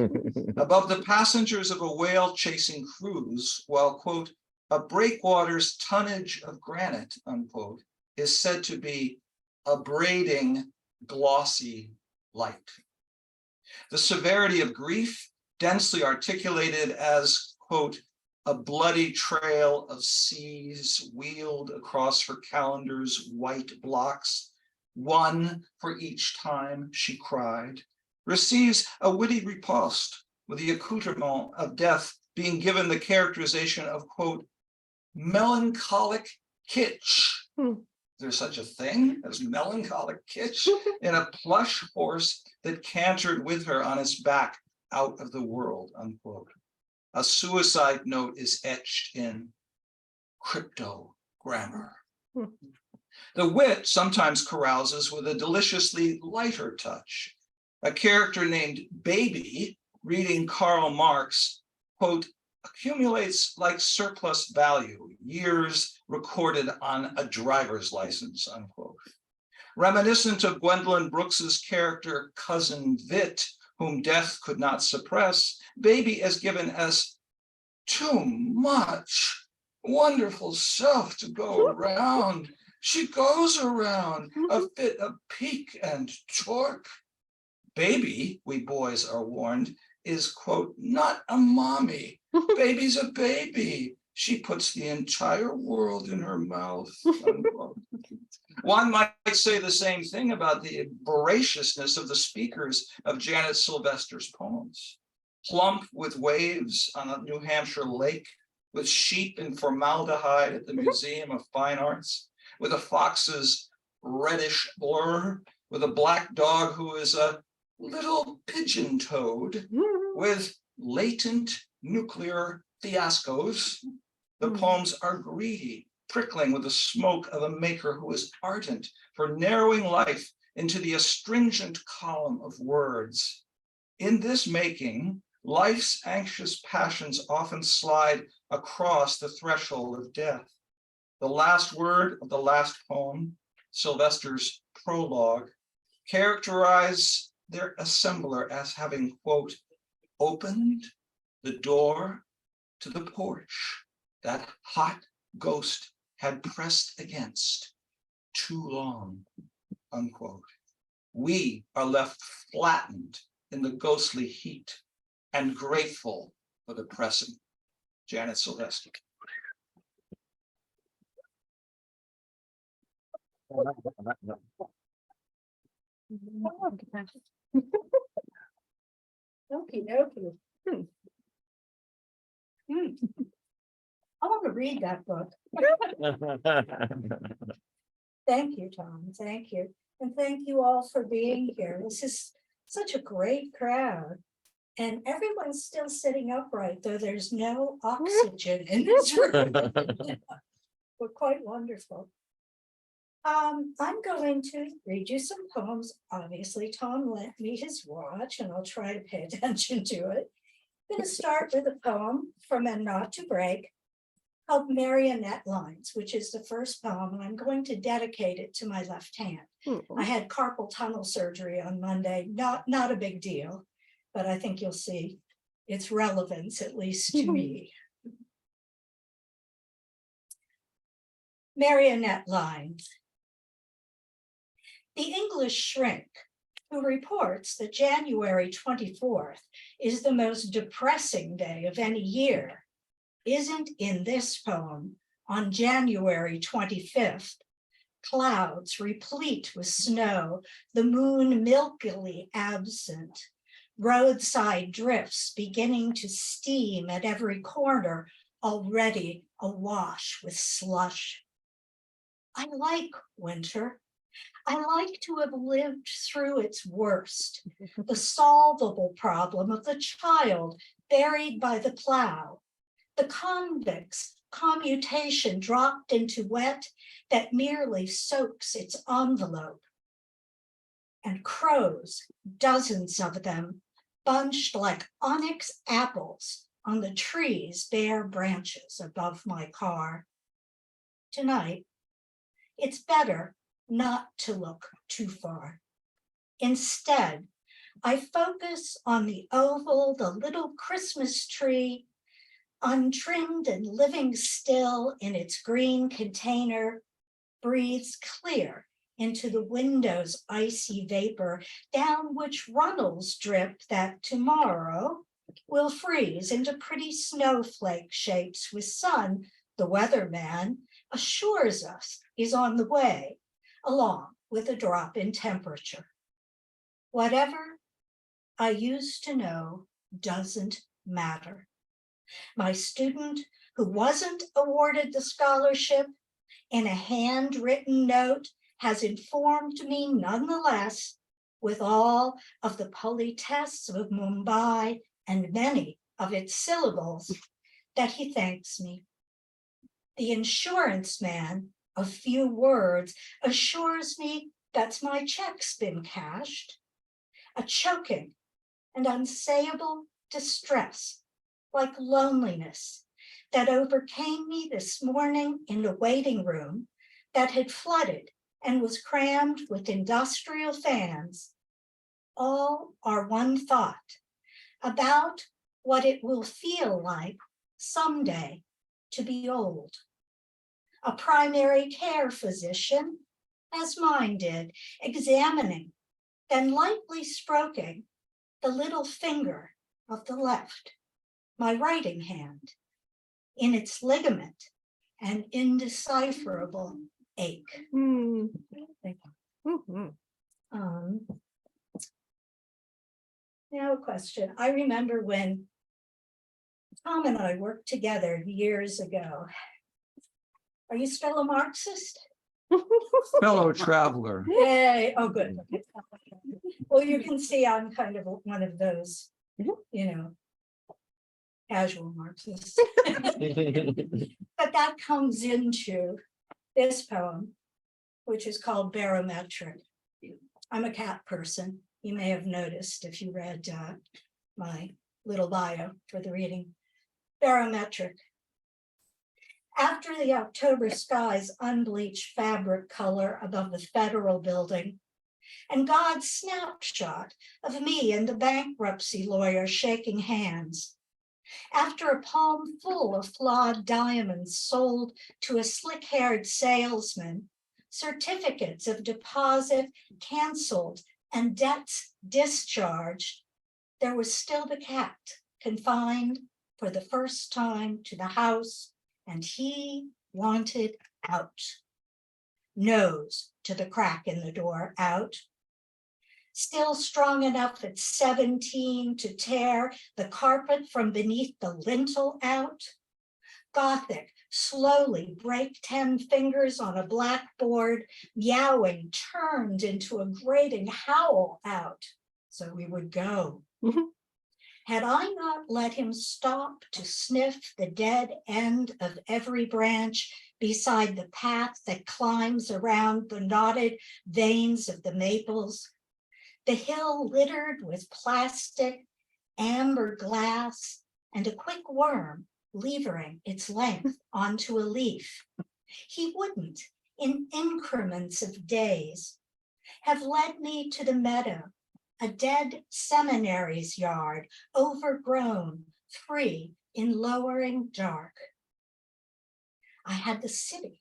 Above the passengers of a whale chasing cruise, while, quote, a breakwater's tonnage of granite, unquote, is said to be a braiding, glossy light. The severity of grief, densely articulated as, quote, a bloody trail of seas wheeled across her calendar's white blocks, one for each time she cried, receives a witty riposte, with the accoutrement of death being given the characterization of, quote, melancholic kitsch. There's such a thing as melancholic kitsch in a plush horse that cantered with her on its back out of the world, unquote. A suicide note is etched in crypto grammar. The wit sometimes carouses with a deliciously lighter touch. A character named Baby, reading Karl Marx, quote, accumulates like surplus value, years recorded on a driver's license, unquote. Reminiscent of Gwendolyn Brooks's character Cousin Vit, whom death could not suppress, Baby is given as too much wonderful self to go around. She goes around a bit of pique and torque. Baby, we boys are warned, is, quote, not a mommy. Baby's a baby. She puts the entire world in her mouth, unquote. One might say the same thing about the voraciousness of the speakers of Janet Sylvester's poems. Plump with waves on a New Hampshire lake, with sheep in formaldehyde at the Museum of Fine Arts, with a fox's reddish blur, with a black dog who is a little pigeon toad, with latent nuclear fiascos. The poems are greedy, prickling with the smoke of a maker who is ardent for narrowing life into the astringent column of words. In this making, life's anxious passions often slide across the threshold of death. The last word of the last poem, Sylvester's prologue, characterize their assembler as having, quote, opened the door to the porch that hot ghost had pressed against too long, unquote. We are left flattened in the ghostly heat and grateful for the pressing. Janet Sylvester. Okie dokie. I want to read that book. Thank you, Tom. Thank you. And thank you all for being here. This is such a great crowd. And everyone's still sitting upright, though there's no oxygen in this room. We're quite wonderful. I'm going to read you some poems. Obviously, Tom lent me his watch, and I'll try to pay attention to it. I'm going to start with a poem from And Not to Break called Marionette Lines, which is the first poem, and I'm going to dedicate it to my left hand. I had carpal tunnel surgery on Monday, not a big deal, but I think you'll see its relevance, at least to me. Marionette Lines. The English shrink, who reports that January 24th is the most depressing day of any year, isn't in this poem on January 25th. Clouds replete with snow, the moon milkily absent, roadside drifts beginning to steam at every corner, already awash with slush. I like winter. I like to have lived through its worst, the solvable problem of the child buried by the plow, the convict's commutation dropped into wet that merely soaks its envelope. And crows, dozens of them, bunched like onyx apples on the tree's bare branches above my car. Tonight, it's better not to look too far. Instead, I focus on the oval, the little Christmas tree, untrimmed and living still in its green container, breathes clear into the window's icy vapor, down which runnels drip that tomorrow will freeze into pretty snowflake shapes with sun, the weatherman assures us is on the way, along with a drop in temperature. Whatever I used to know doesn't matter. My student who wasn't awarded the scholarship in a handwritten note has informed me nonetheless, with all of the politesse of Mumbai and many of its syllables, that he thanks me. The insurance man of few words assures me that my check's been cashed. A choking and unsayable distress, like loneliness, that overcame me this morning in the waiting room that had flooded and was crammed with industrial fans, all are one thought about what it will feel like someday to be old. A primary care physician, as mine did, examining, then lightly stroking the little finger of the left, my writing hand, in its ligament and indecipherable ache. Thank you. Now a question. I remember when Tom and I worked together years ago. Are you still a Marxist? Fellow traveler. Yay, oh, good. Okay. Well, you can see I'm kind of one of those, casual Marxists. But that comes into this poem, which is called Barometric. I'm a cat person. You may have noticed if you read my little bio for the reading. Barometric. After the October sky's unbleached fabric color above the federal building, and God's snapshot of me and the bankruptcy lawyer shaking hands, after a palm full of flawed diamonds sold to a slick-haired salesman, certificates of deposit canceled and debts discharged, there was still the cat confined for the first time to the house, and he wanted out. Nose to the crack in the door, out. Still strong enough at 17 to tear the carpet from beneath the lintel out. Gothic, slowly break 10 fingers on a blackboard, meowing turned into a grating howl out. So we would go. Had I not let him stop to sniff the dead end of every branch beside the path that climbs around the knotted veins of the maples, the hill littered with plastic, amber glass, and a quick worm levering its length onto a leaf, he wouldn't, in increments of days, have led me to the meadow, a dead seminary's yard, overgrown, free in lowering dark. I had the city,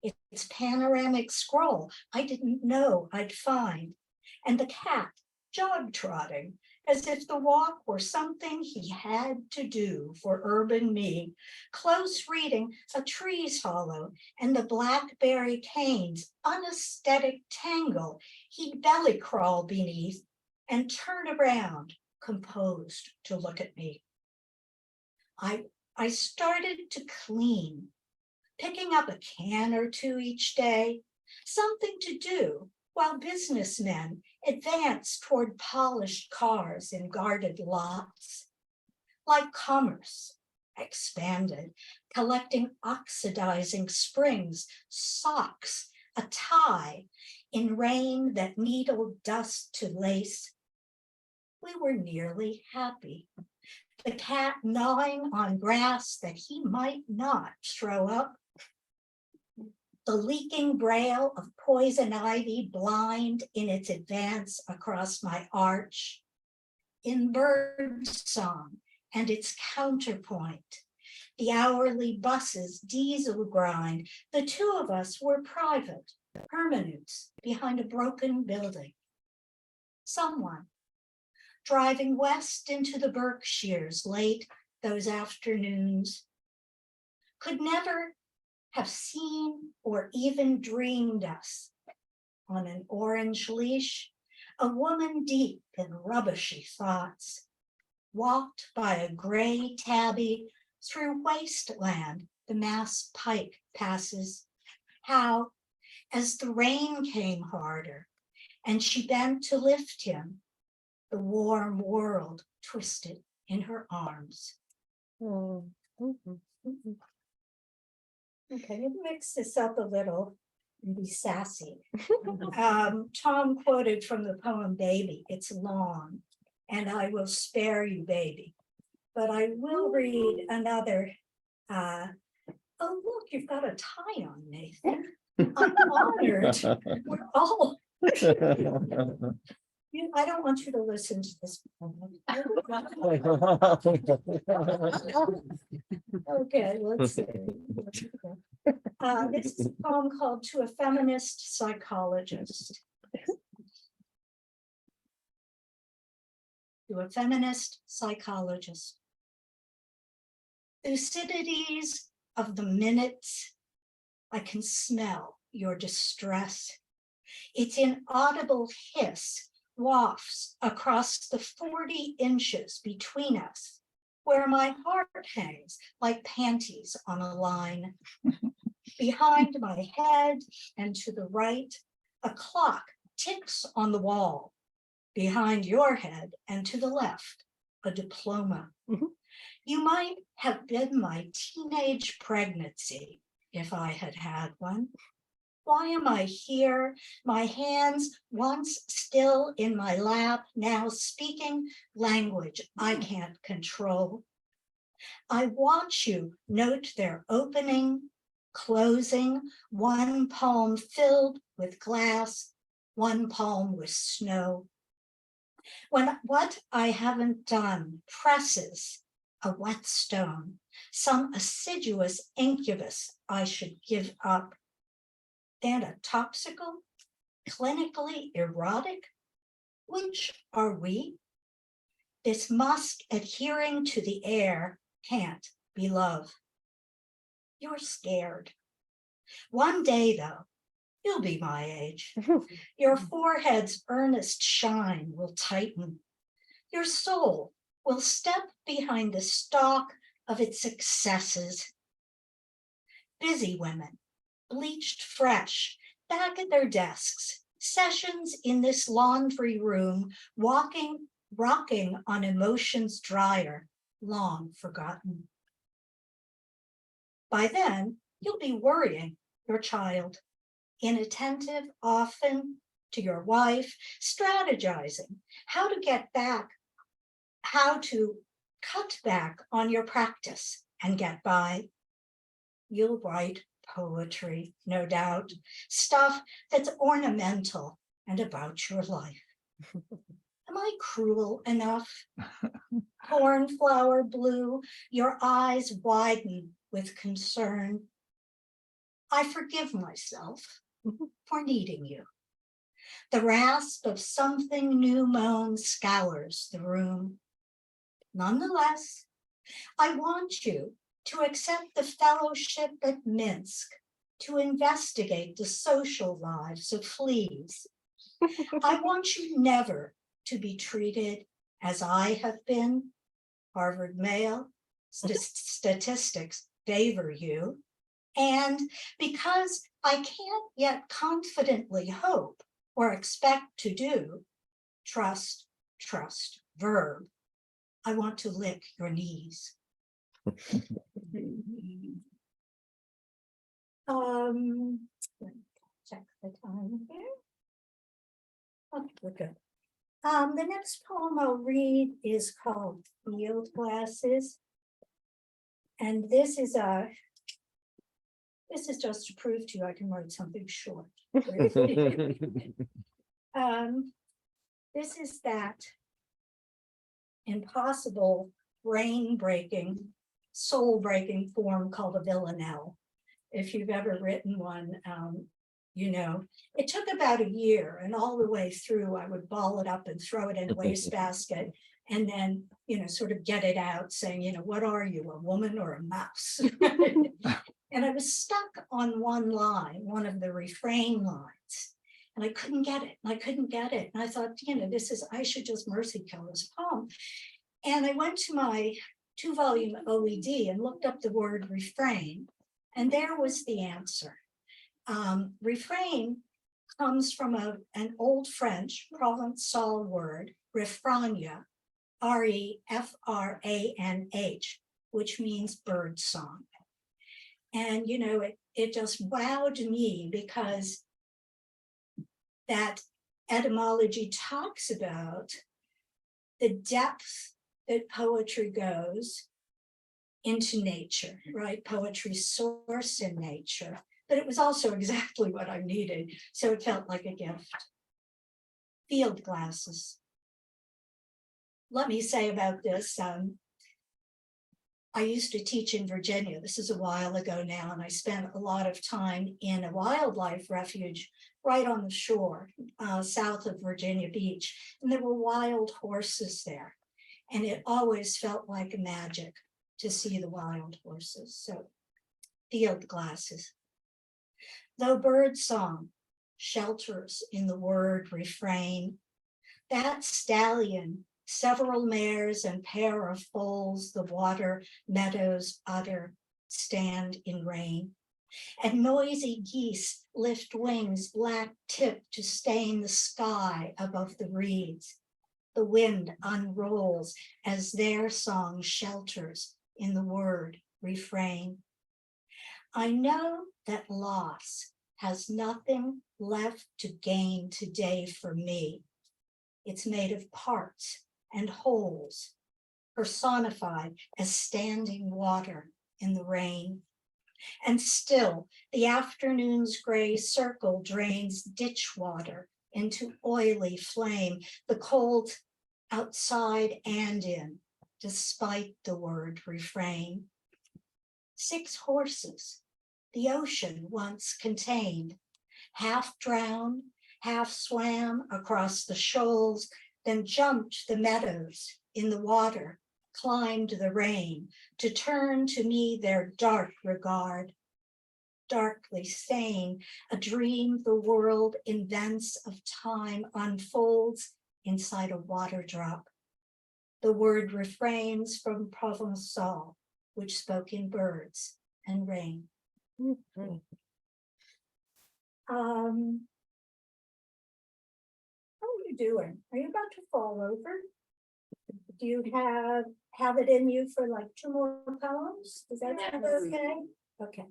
its panoramic scroll I didn't know I'd find, and the cat jog-trotting as if the walk were something he had to do for urban me, close reading a tree's hollow and the blackberry cane's unaesthetic tangle he'd belly crawl beneath and turn around, composed to look at me. I started to clean, picking up a can or two each day, something to do while businessmen advanced toward polished cars in guarded lots. Like commerce expanded, collecting oxidizing springs, socks, a tie, in rain that needled dust to lace. We were nearly happy. The cat gnawing on grass that he might not throw up. The leaking braille of poison ivy blind in its advance across my arch. In bird song and its counterpoint. The hourly buses diesel grind. The two of us were private, permanents behind a broken building. Someone driving west into the Berkshires late those afternoons could never have seen or even dreamed us. On an orange leash, a woman deep in rubbishy thoughts, walked by a gray tabby through wasteland the Mass Pike passes. How, as the rain came harder and she bent to lift him, the warm world twisted in her arms. Okay, mix this up a little and be sassy. Tom quoted from the poem Baby. It's long, and I will spare you, baby. But I will read another. Oh, look, you've got a tie on, Nathan. I'm honored. We're all. I don't want you to listen to this poem. Okay, let's see. This is a poem called To a Feminist Psychologist. To a feminist psychologist. Thucydides of the minutes, I can smell your distress. Its inaudible hiss wafts across the 40 inches between us, where my heart hangs like panties on a line. Behind my head and to the right, a clock ticks on the wall. Behind your head and to the left, a diploma. You might have been my teenage pregnancy if I had had one. Why am I here? My hands, once still in my lap, now speaking language I can't control. I watch you note their opening, closing, one palm filled with glass, one palm with snow. When what I haven't done presses a whetstone, some assiduous incubus I should give up. Anatoxical, clinically erotic? Which are we? This musk adhering to the air can't be love. You're scared. One day, though, you'll be my age. Your forehead's earnest shine will tighten. Your soul will step behind the stalk of its successes. Busy women, bleached fresh, back at their desks, sessions in this laundry room, rocking on emotions drier, long forgotten. By then, you'll be worrying your child, inattentive often to your wife, strategizing how to get back, how to cut back on your practice and get by. You'll write poetry, no doubt, stuff that's ornamental and about your life. Am I cruel enough? Cornflower blue, your eyes widen with concern. I forgive myself for needing you. The rasp of something new mown scours the room. Nonetheless, I want you to accept the fellowship at Minsk, to investigate the social lives of fleas. I want you never to be treated as I have been. Harvard Male, statistics favor you. And because I can't yet confidently hope or expect to do, trust, verb, I want to lick your knees. Check the time here. Okay, we're good. The next poem I'll read is called Field Glasses. And this is a This is just to prove to you I can write something short. This is that impossible, brain-breaking, soul-breaking form called a villanelle. If you've ever written one, you know, it took about a year, and all the way through, I would ball it up and throw it in a wastebasket, and then, you know, sort of get it out saying, you know, what are you, a woman or a mouse? And I was stuck on one line, one of the refrain lines, and I couldn't get it, and I couldn't get it. And I thought, you know, I should just mercy kill this poem. And I went to my 2-volume OED and looked up the word refrain, and there was the answer. Refrain comes from an old French Provençal word, refrania, R-E-F-R-A-N-H, which means bird song. And, you know, it just wowed me because that etymology talks about the depth that poetry goes into nature, right? Poetry's source in nature, but it was also exactly what I needed. So it felt like a gift. Field glasses. Let me say about this, I used to teach in Virginia. This is a while ago now, and I spent a lot of time in a wildlife refuge right on the shore, south of Virginia Beach. And there were wild horses there. And it always felt like magic to see the wild horses. So field glasses. Though bird song shelters in the word refrain, that stallion, several mares and pair of foals, the water meadows utter, stand in rain. And noisy geese lift wings black tipped to stain the sky above the reeds. The wind unrolls as their song shelters in the word refrain. I know that loss has nothing left to gain today for me. It's made of parts and wholes, personified as standing water in the rain. And still, the afternoon's gray circle drains ditch water into oily flame, the cold outside and in, despite the word refrain. 6 horses, the ocean once contained, half drowned, half swam across the shoals, then jumped the meadows in the water, climbed the rain to turn to me their dark regard. Darkly sane, a dream the world in vents of time unfolds inside a water drop. The word refrains from Provençal, which spoke in birds and rain. How are you doing? Are you about to fall over? Do you have it in you for like 2 more poems? Is that okay? Okay.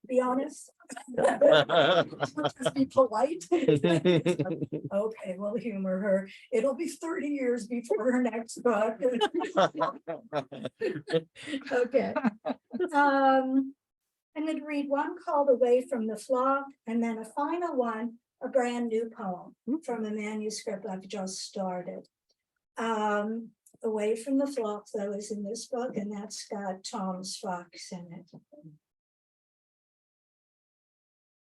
Be honest. Just be polite. Okay, we'll humor her. It'll be 30 years before her next book. Okay. I'm going to read one called Away from the Flock, and then a final one, a brand new poem from a manuscript I've just started. Away from the Flock, though, is in this book, and that's got Tom's fox in it.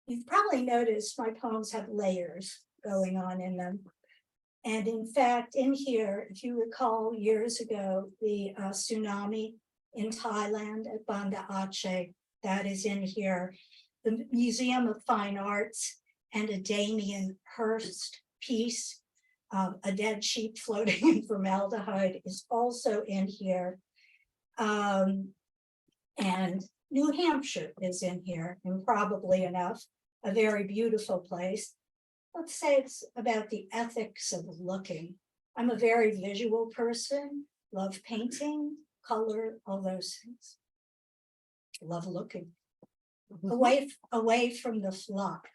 You've probably noticed my poems have layers going on in them. And in fact, in here, if you recall years ago, the tsunami in Thailand at Banda Aceh, that is in here. The Museum of Fine Arts and a Damien Hirst piece, a dead sheep floating in formaldehyde, is also in here. And New Hampshire is in here, and probably enough, a very beautiful place. Let's say it's about the ethics of looking. I'm a very visual person, love painting, color, all those things. Love looking. Away from the flock.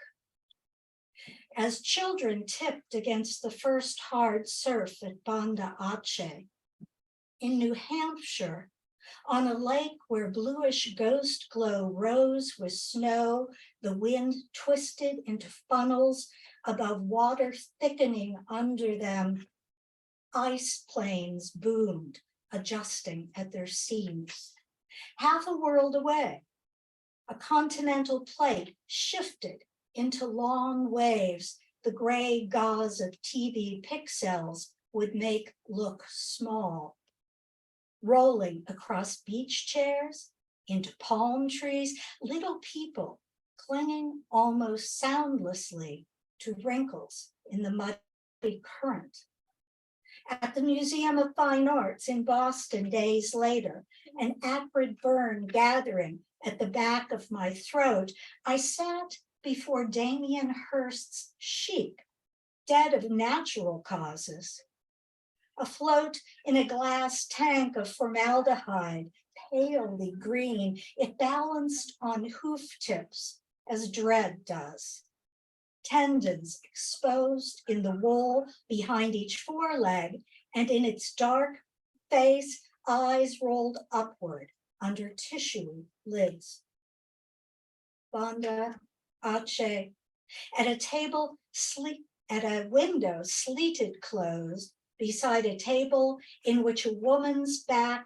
As children tipped against the first hard surf at Banda Aceh, in New Hampshire, On a lake where bluish ghost glow rose with snow, the wind twisted into funnels above water thickening under them. Ice planes boomed, adjusting at their seams. Half a world away, a continental plate shifted into long waves the gray gauze of TV pixels would make look small. Rolling across beach chairs, into palm trees, little people clinging almost soundlessly to wrinkles in the muddy current. At the Museum of Fine Arts in Boston days later, an acrid burn gathering at the back of my throat, I sat before Damien Hirst's Chic, dead of natural causes. Afloat in a glass tank of formaldehyde, palely green, it balanced on hoof tips as dread does. Tendons exposed in the wool behind each foreleg, and in its dark face, eyes rolled upward under tissue lids. Banda, Ache, at a table, at a window sleeted closed, beside a table in which a woman's back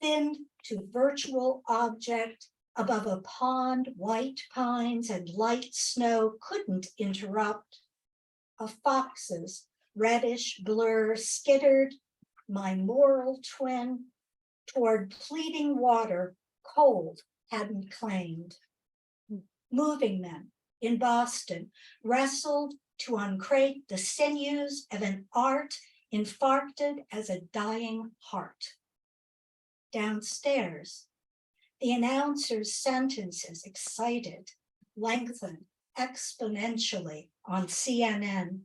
thinned to virtual object above a pond, white pines and light snow couldn't interrupt. A fox's reddish blur skittered, my moral twin, toward pleading water cold hadn't claimed. Moving men in Boston wrestled to uncrate the sinews of an art infarcted as a dying heart. Downstairs, the announcer's sentences, excited, lengthened exponentially on CNN,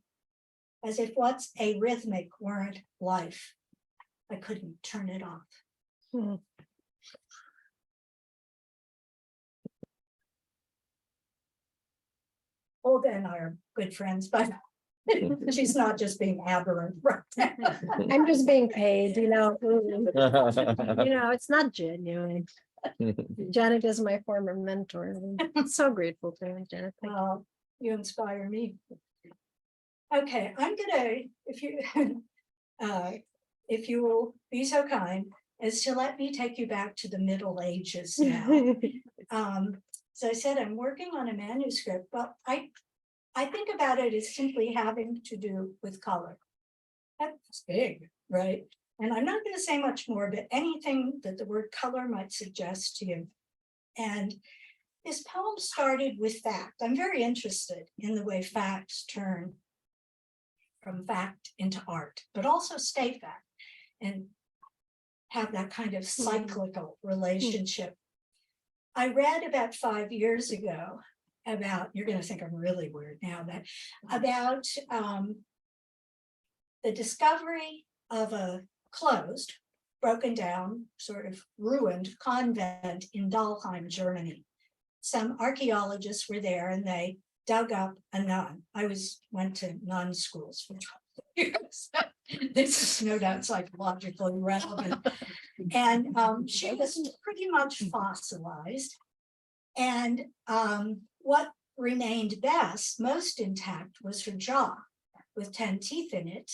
as if what's arrhythmic weren't life. I couldn't turn it off. Olga and I are good friends, but she's not just being aberrant. I'm just being paid, you know. It's not genuine. Janet is my former mentor. I'm so grateful to her, Janet. Thank you. You inspire me. Okay, I'm gonna, if you will be so kind as to let me take you back to the Middle Ages now. So I said, I'm working on a manuscript, but I think about it as simply having to do with color. That's big, right? And I'm not going to say much more, but anything that the word color might suggest to you. And this poem started with fact. I'm very interested in the way facts turn from fact into art, but also stay fact and have that kind of cyclical relationship. I read about 5 years ago about, you're going to think I'm really weird now, that about the discovery of a closed, broken down, sort of ruined convent in Dalheim, Germany. Some archaeologists were there and they dug up a nun. I went to nun schools for 12 years. This is no doubt psychologically relevant. And she was pretty much fossilized. And what remained best, most intact, was her jaw with 10 teeth in it.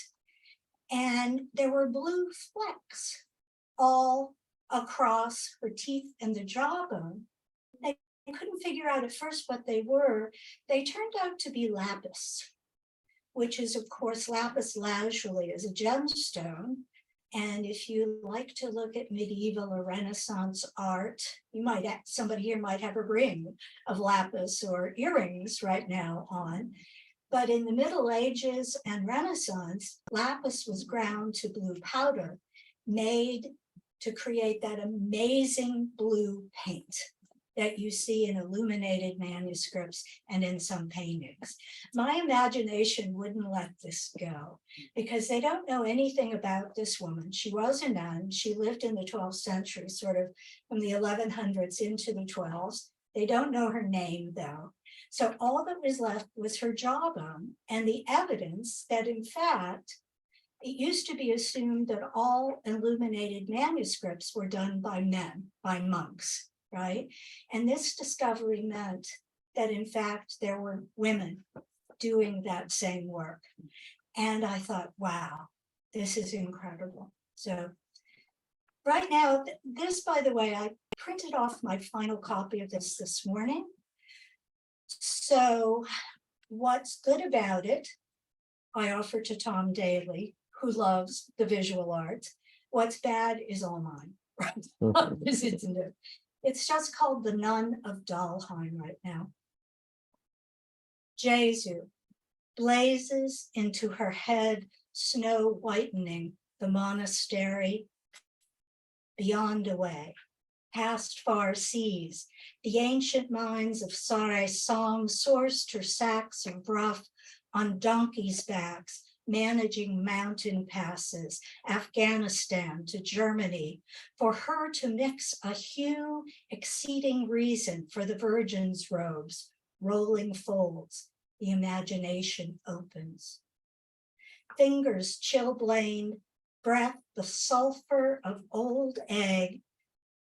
And there were blue flecks all across her teeth and the jawbone. They couldn't figure out at first what they were. They turned out to be lapis, which is, of course, lapis lazuli is a gemstone. And if you like to look at medieval or Renaissance art, somebody here might have a ring of lapis or earrings right now on. But in the Middle Ages and Renaissance, lapis was ground to blue powder, made to create that amazing blue paint that you see in illuminated manuscripts and in some paintings. My imagination wouldn't let this go because they don't know anything about this woman. She was a nun. She lived in the 12th century, sort of from the 1100s into the 12s. They don't know her name though. So all that was left was her jawbone and the evidence that in fact, It used to be assumed that all illuminated manuscripts were done by men, by monks, right? And this discovery meant that in fact there were women doing that same work. And I thought, wow, this is incredible. So right now, this, by the way, I printed off my final copy of this morning. So what's good about it, I offer to Tom Daley, who loves the visual arts. What's bad is all mine, right? This isn't it. It's just called The Nun of Dalheim right now. Jesu blazes into her head, snow whitening the monastery beyond away, past far seas. The ancient mines of Sare Song sourced her sacks of rough on donkeys' backs, managing mountain passes, Afghanistan to Germany, for her to mix a hue exceeding reason for the Virgin's robes, rolling folds, the imagination opens. Fingers chilblained, breath the sulfur of old egg.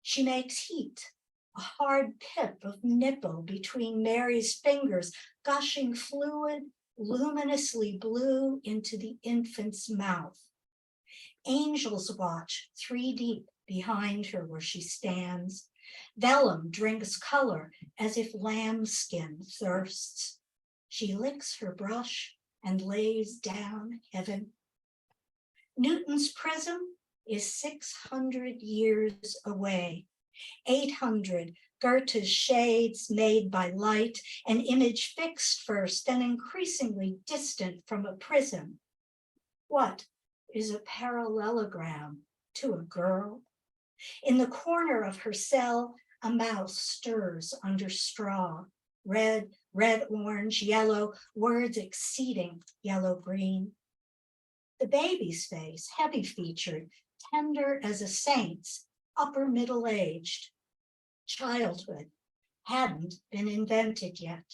She makes heat, a hard pip of nipple between Mary's fingers, gushing fluid, luminously blue into the infant's mouth. Angels watch 3 deep behind her where she stands. Vellum drinks color as if lambskin thirsts. She licks her brush and lays down heaven. Newton's prism is 600 years away. 800 Goethe's shades made by light, an image fixed first, then increasingly distant from a prism. What is a parallelogram to a girl? In the corner of her cell, a mouse stirs under straw. Red, orange, yellow, words exceeding yellow-green. The baby's face, heavy-featured, tender as a saint's, upper middle-aged. Childhood hadn't been invented yet.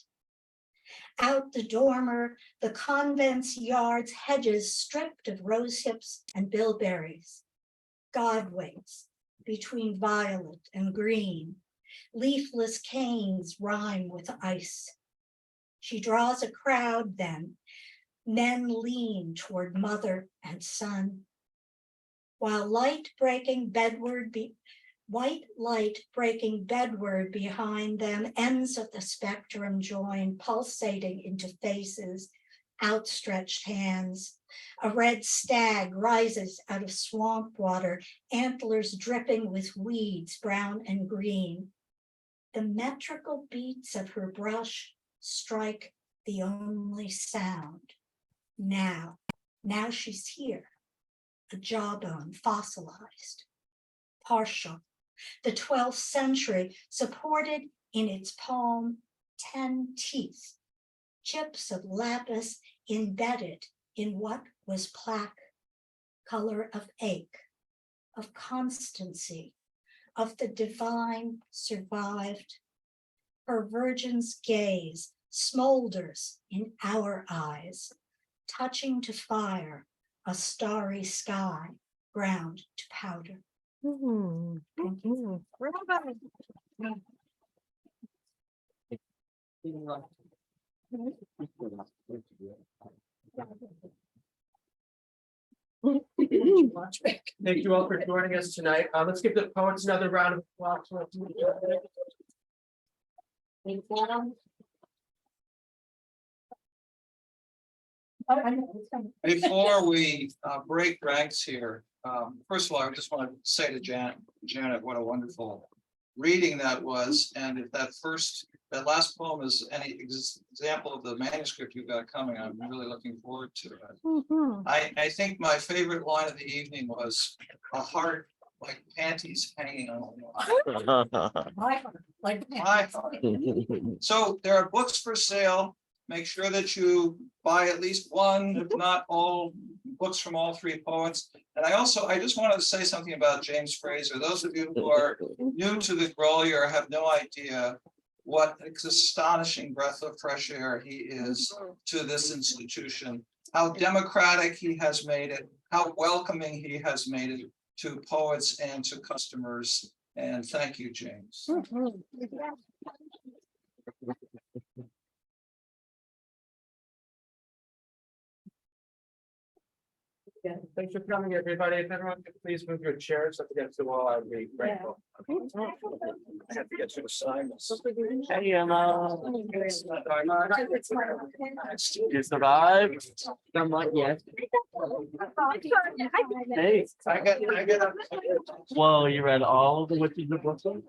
Out the dormer, the convent's yards, hedges stripped of rose hips and bilberries. God waits between violet and green. Leafless canes rhyme with ice. She draws a crowd then. Men lean toward mother and son. While white light breaking bedward behind them, ends of the spectrum join, pulsating into faces, outstretched hands. A red stag rises out of swamp water, antlers dripping with weeds, brown and green. The metrical beats of her brush strike the only sound. Now she's here, a jawbone fossilized, partial. The 12th century supported in its palm 10 teeth, chips of lapis embedded in what was plaque, color of ache, of constancy, of the divine survived. Her virgin's gaze smolders in our eyes, touching to fire a starry sky, ground to powder. Thank you. Thank you all for joining us tonight. Let's give the poets another round of applause. Before we break ranks here, first of all, I just want to say to Janet, what a wonderful reading that was. And if that last poem is any example of the manuscript you've got coming, I'm really looking forward to it. I think my favorite line of the evening was a heart like panties hanging on a line. My heart. So there are books for sale. Make sure that you buy at least one, if not all, books from all 3 poets. And I just wanted to say something about James Fraser. Those of you who are new to the Grolier have no idea what an astonishing breath of fresh air he is to this institution, how democratic he has made it, how welcoming he has made it to poets and to customers. And thank you, James. Yeah, thanks for coming, everybody. If everyone could please move your chairs up against the wall, I'd be grateful. I have to get you to sign this. Hey, Emma. You survived? Somewhat, yes. Hey, I get whoa, you read all of the witches of Brooklyn?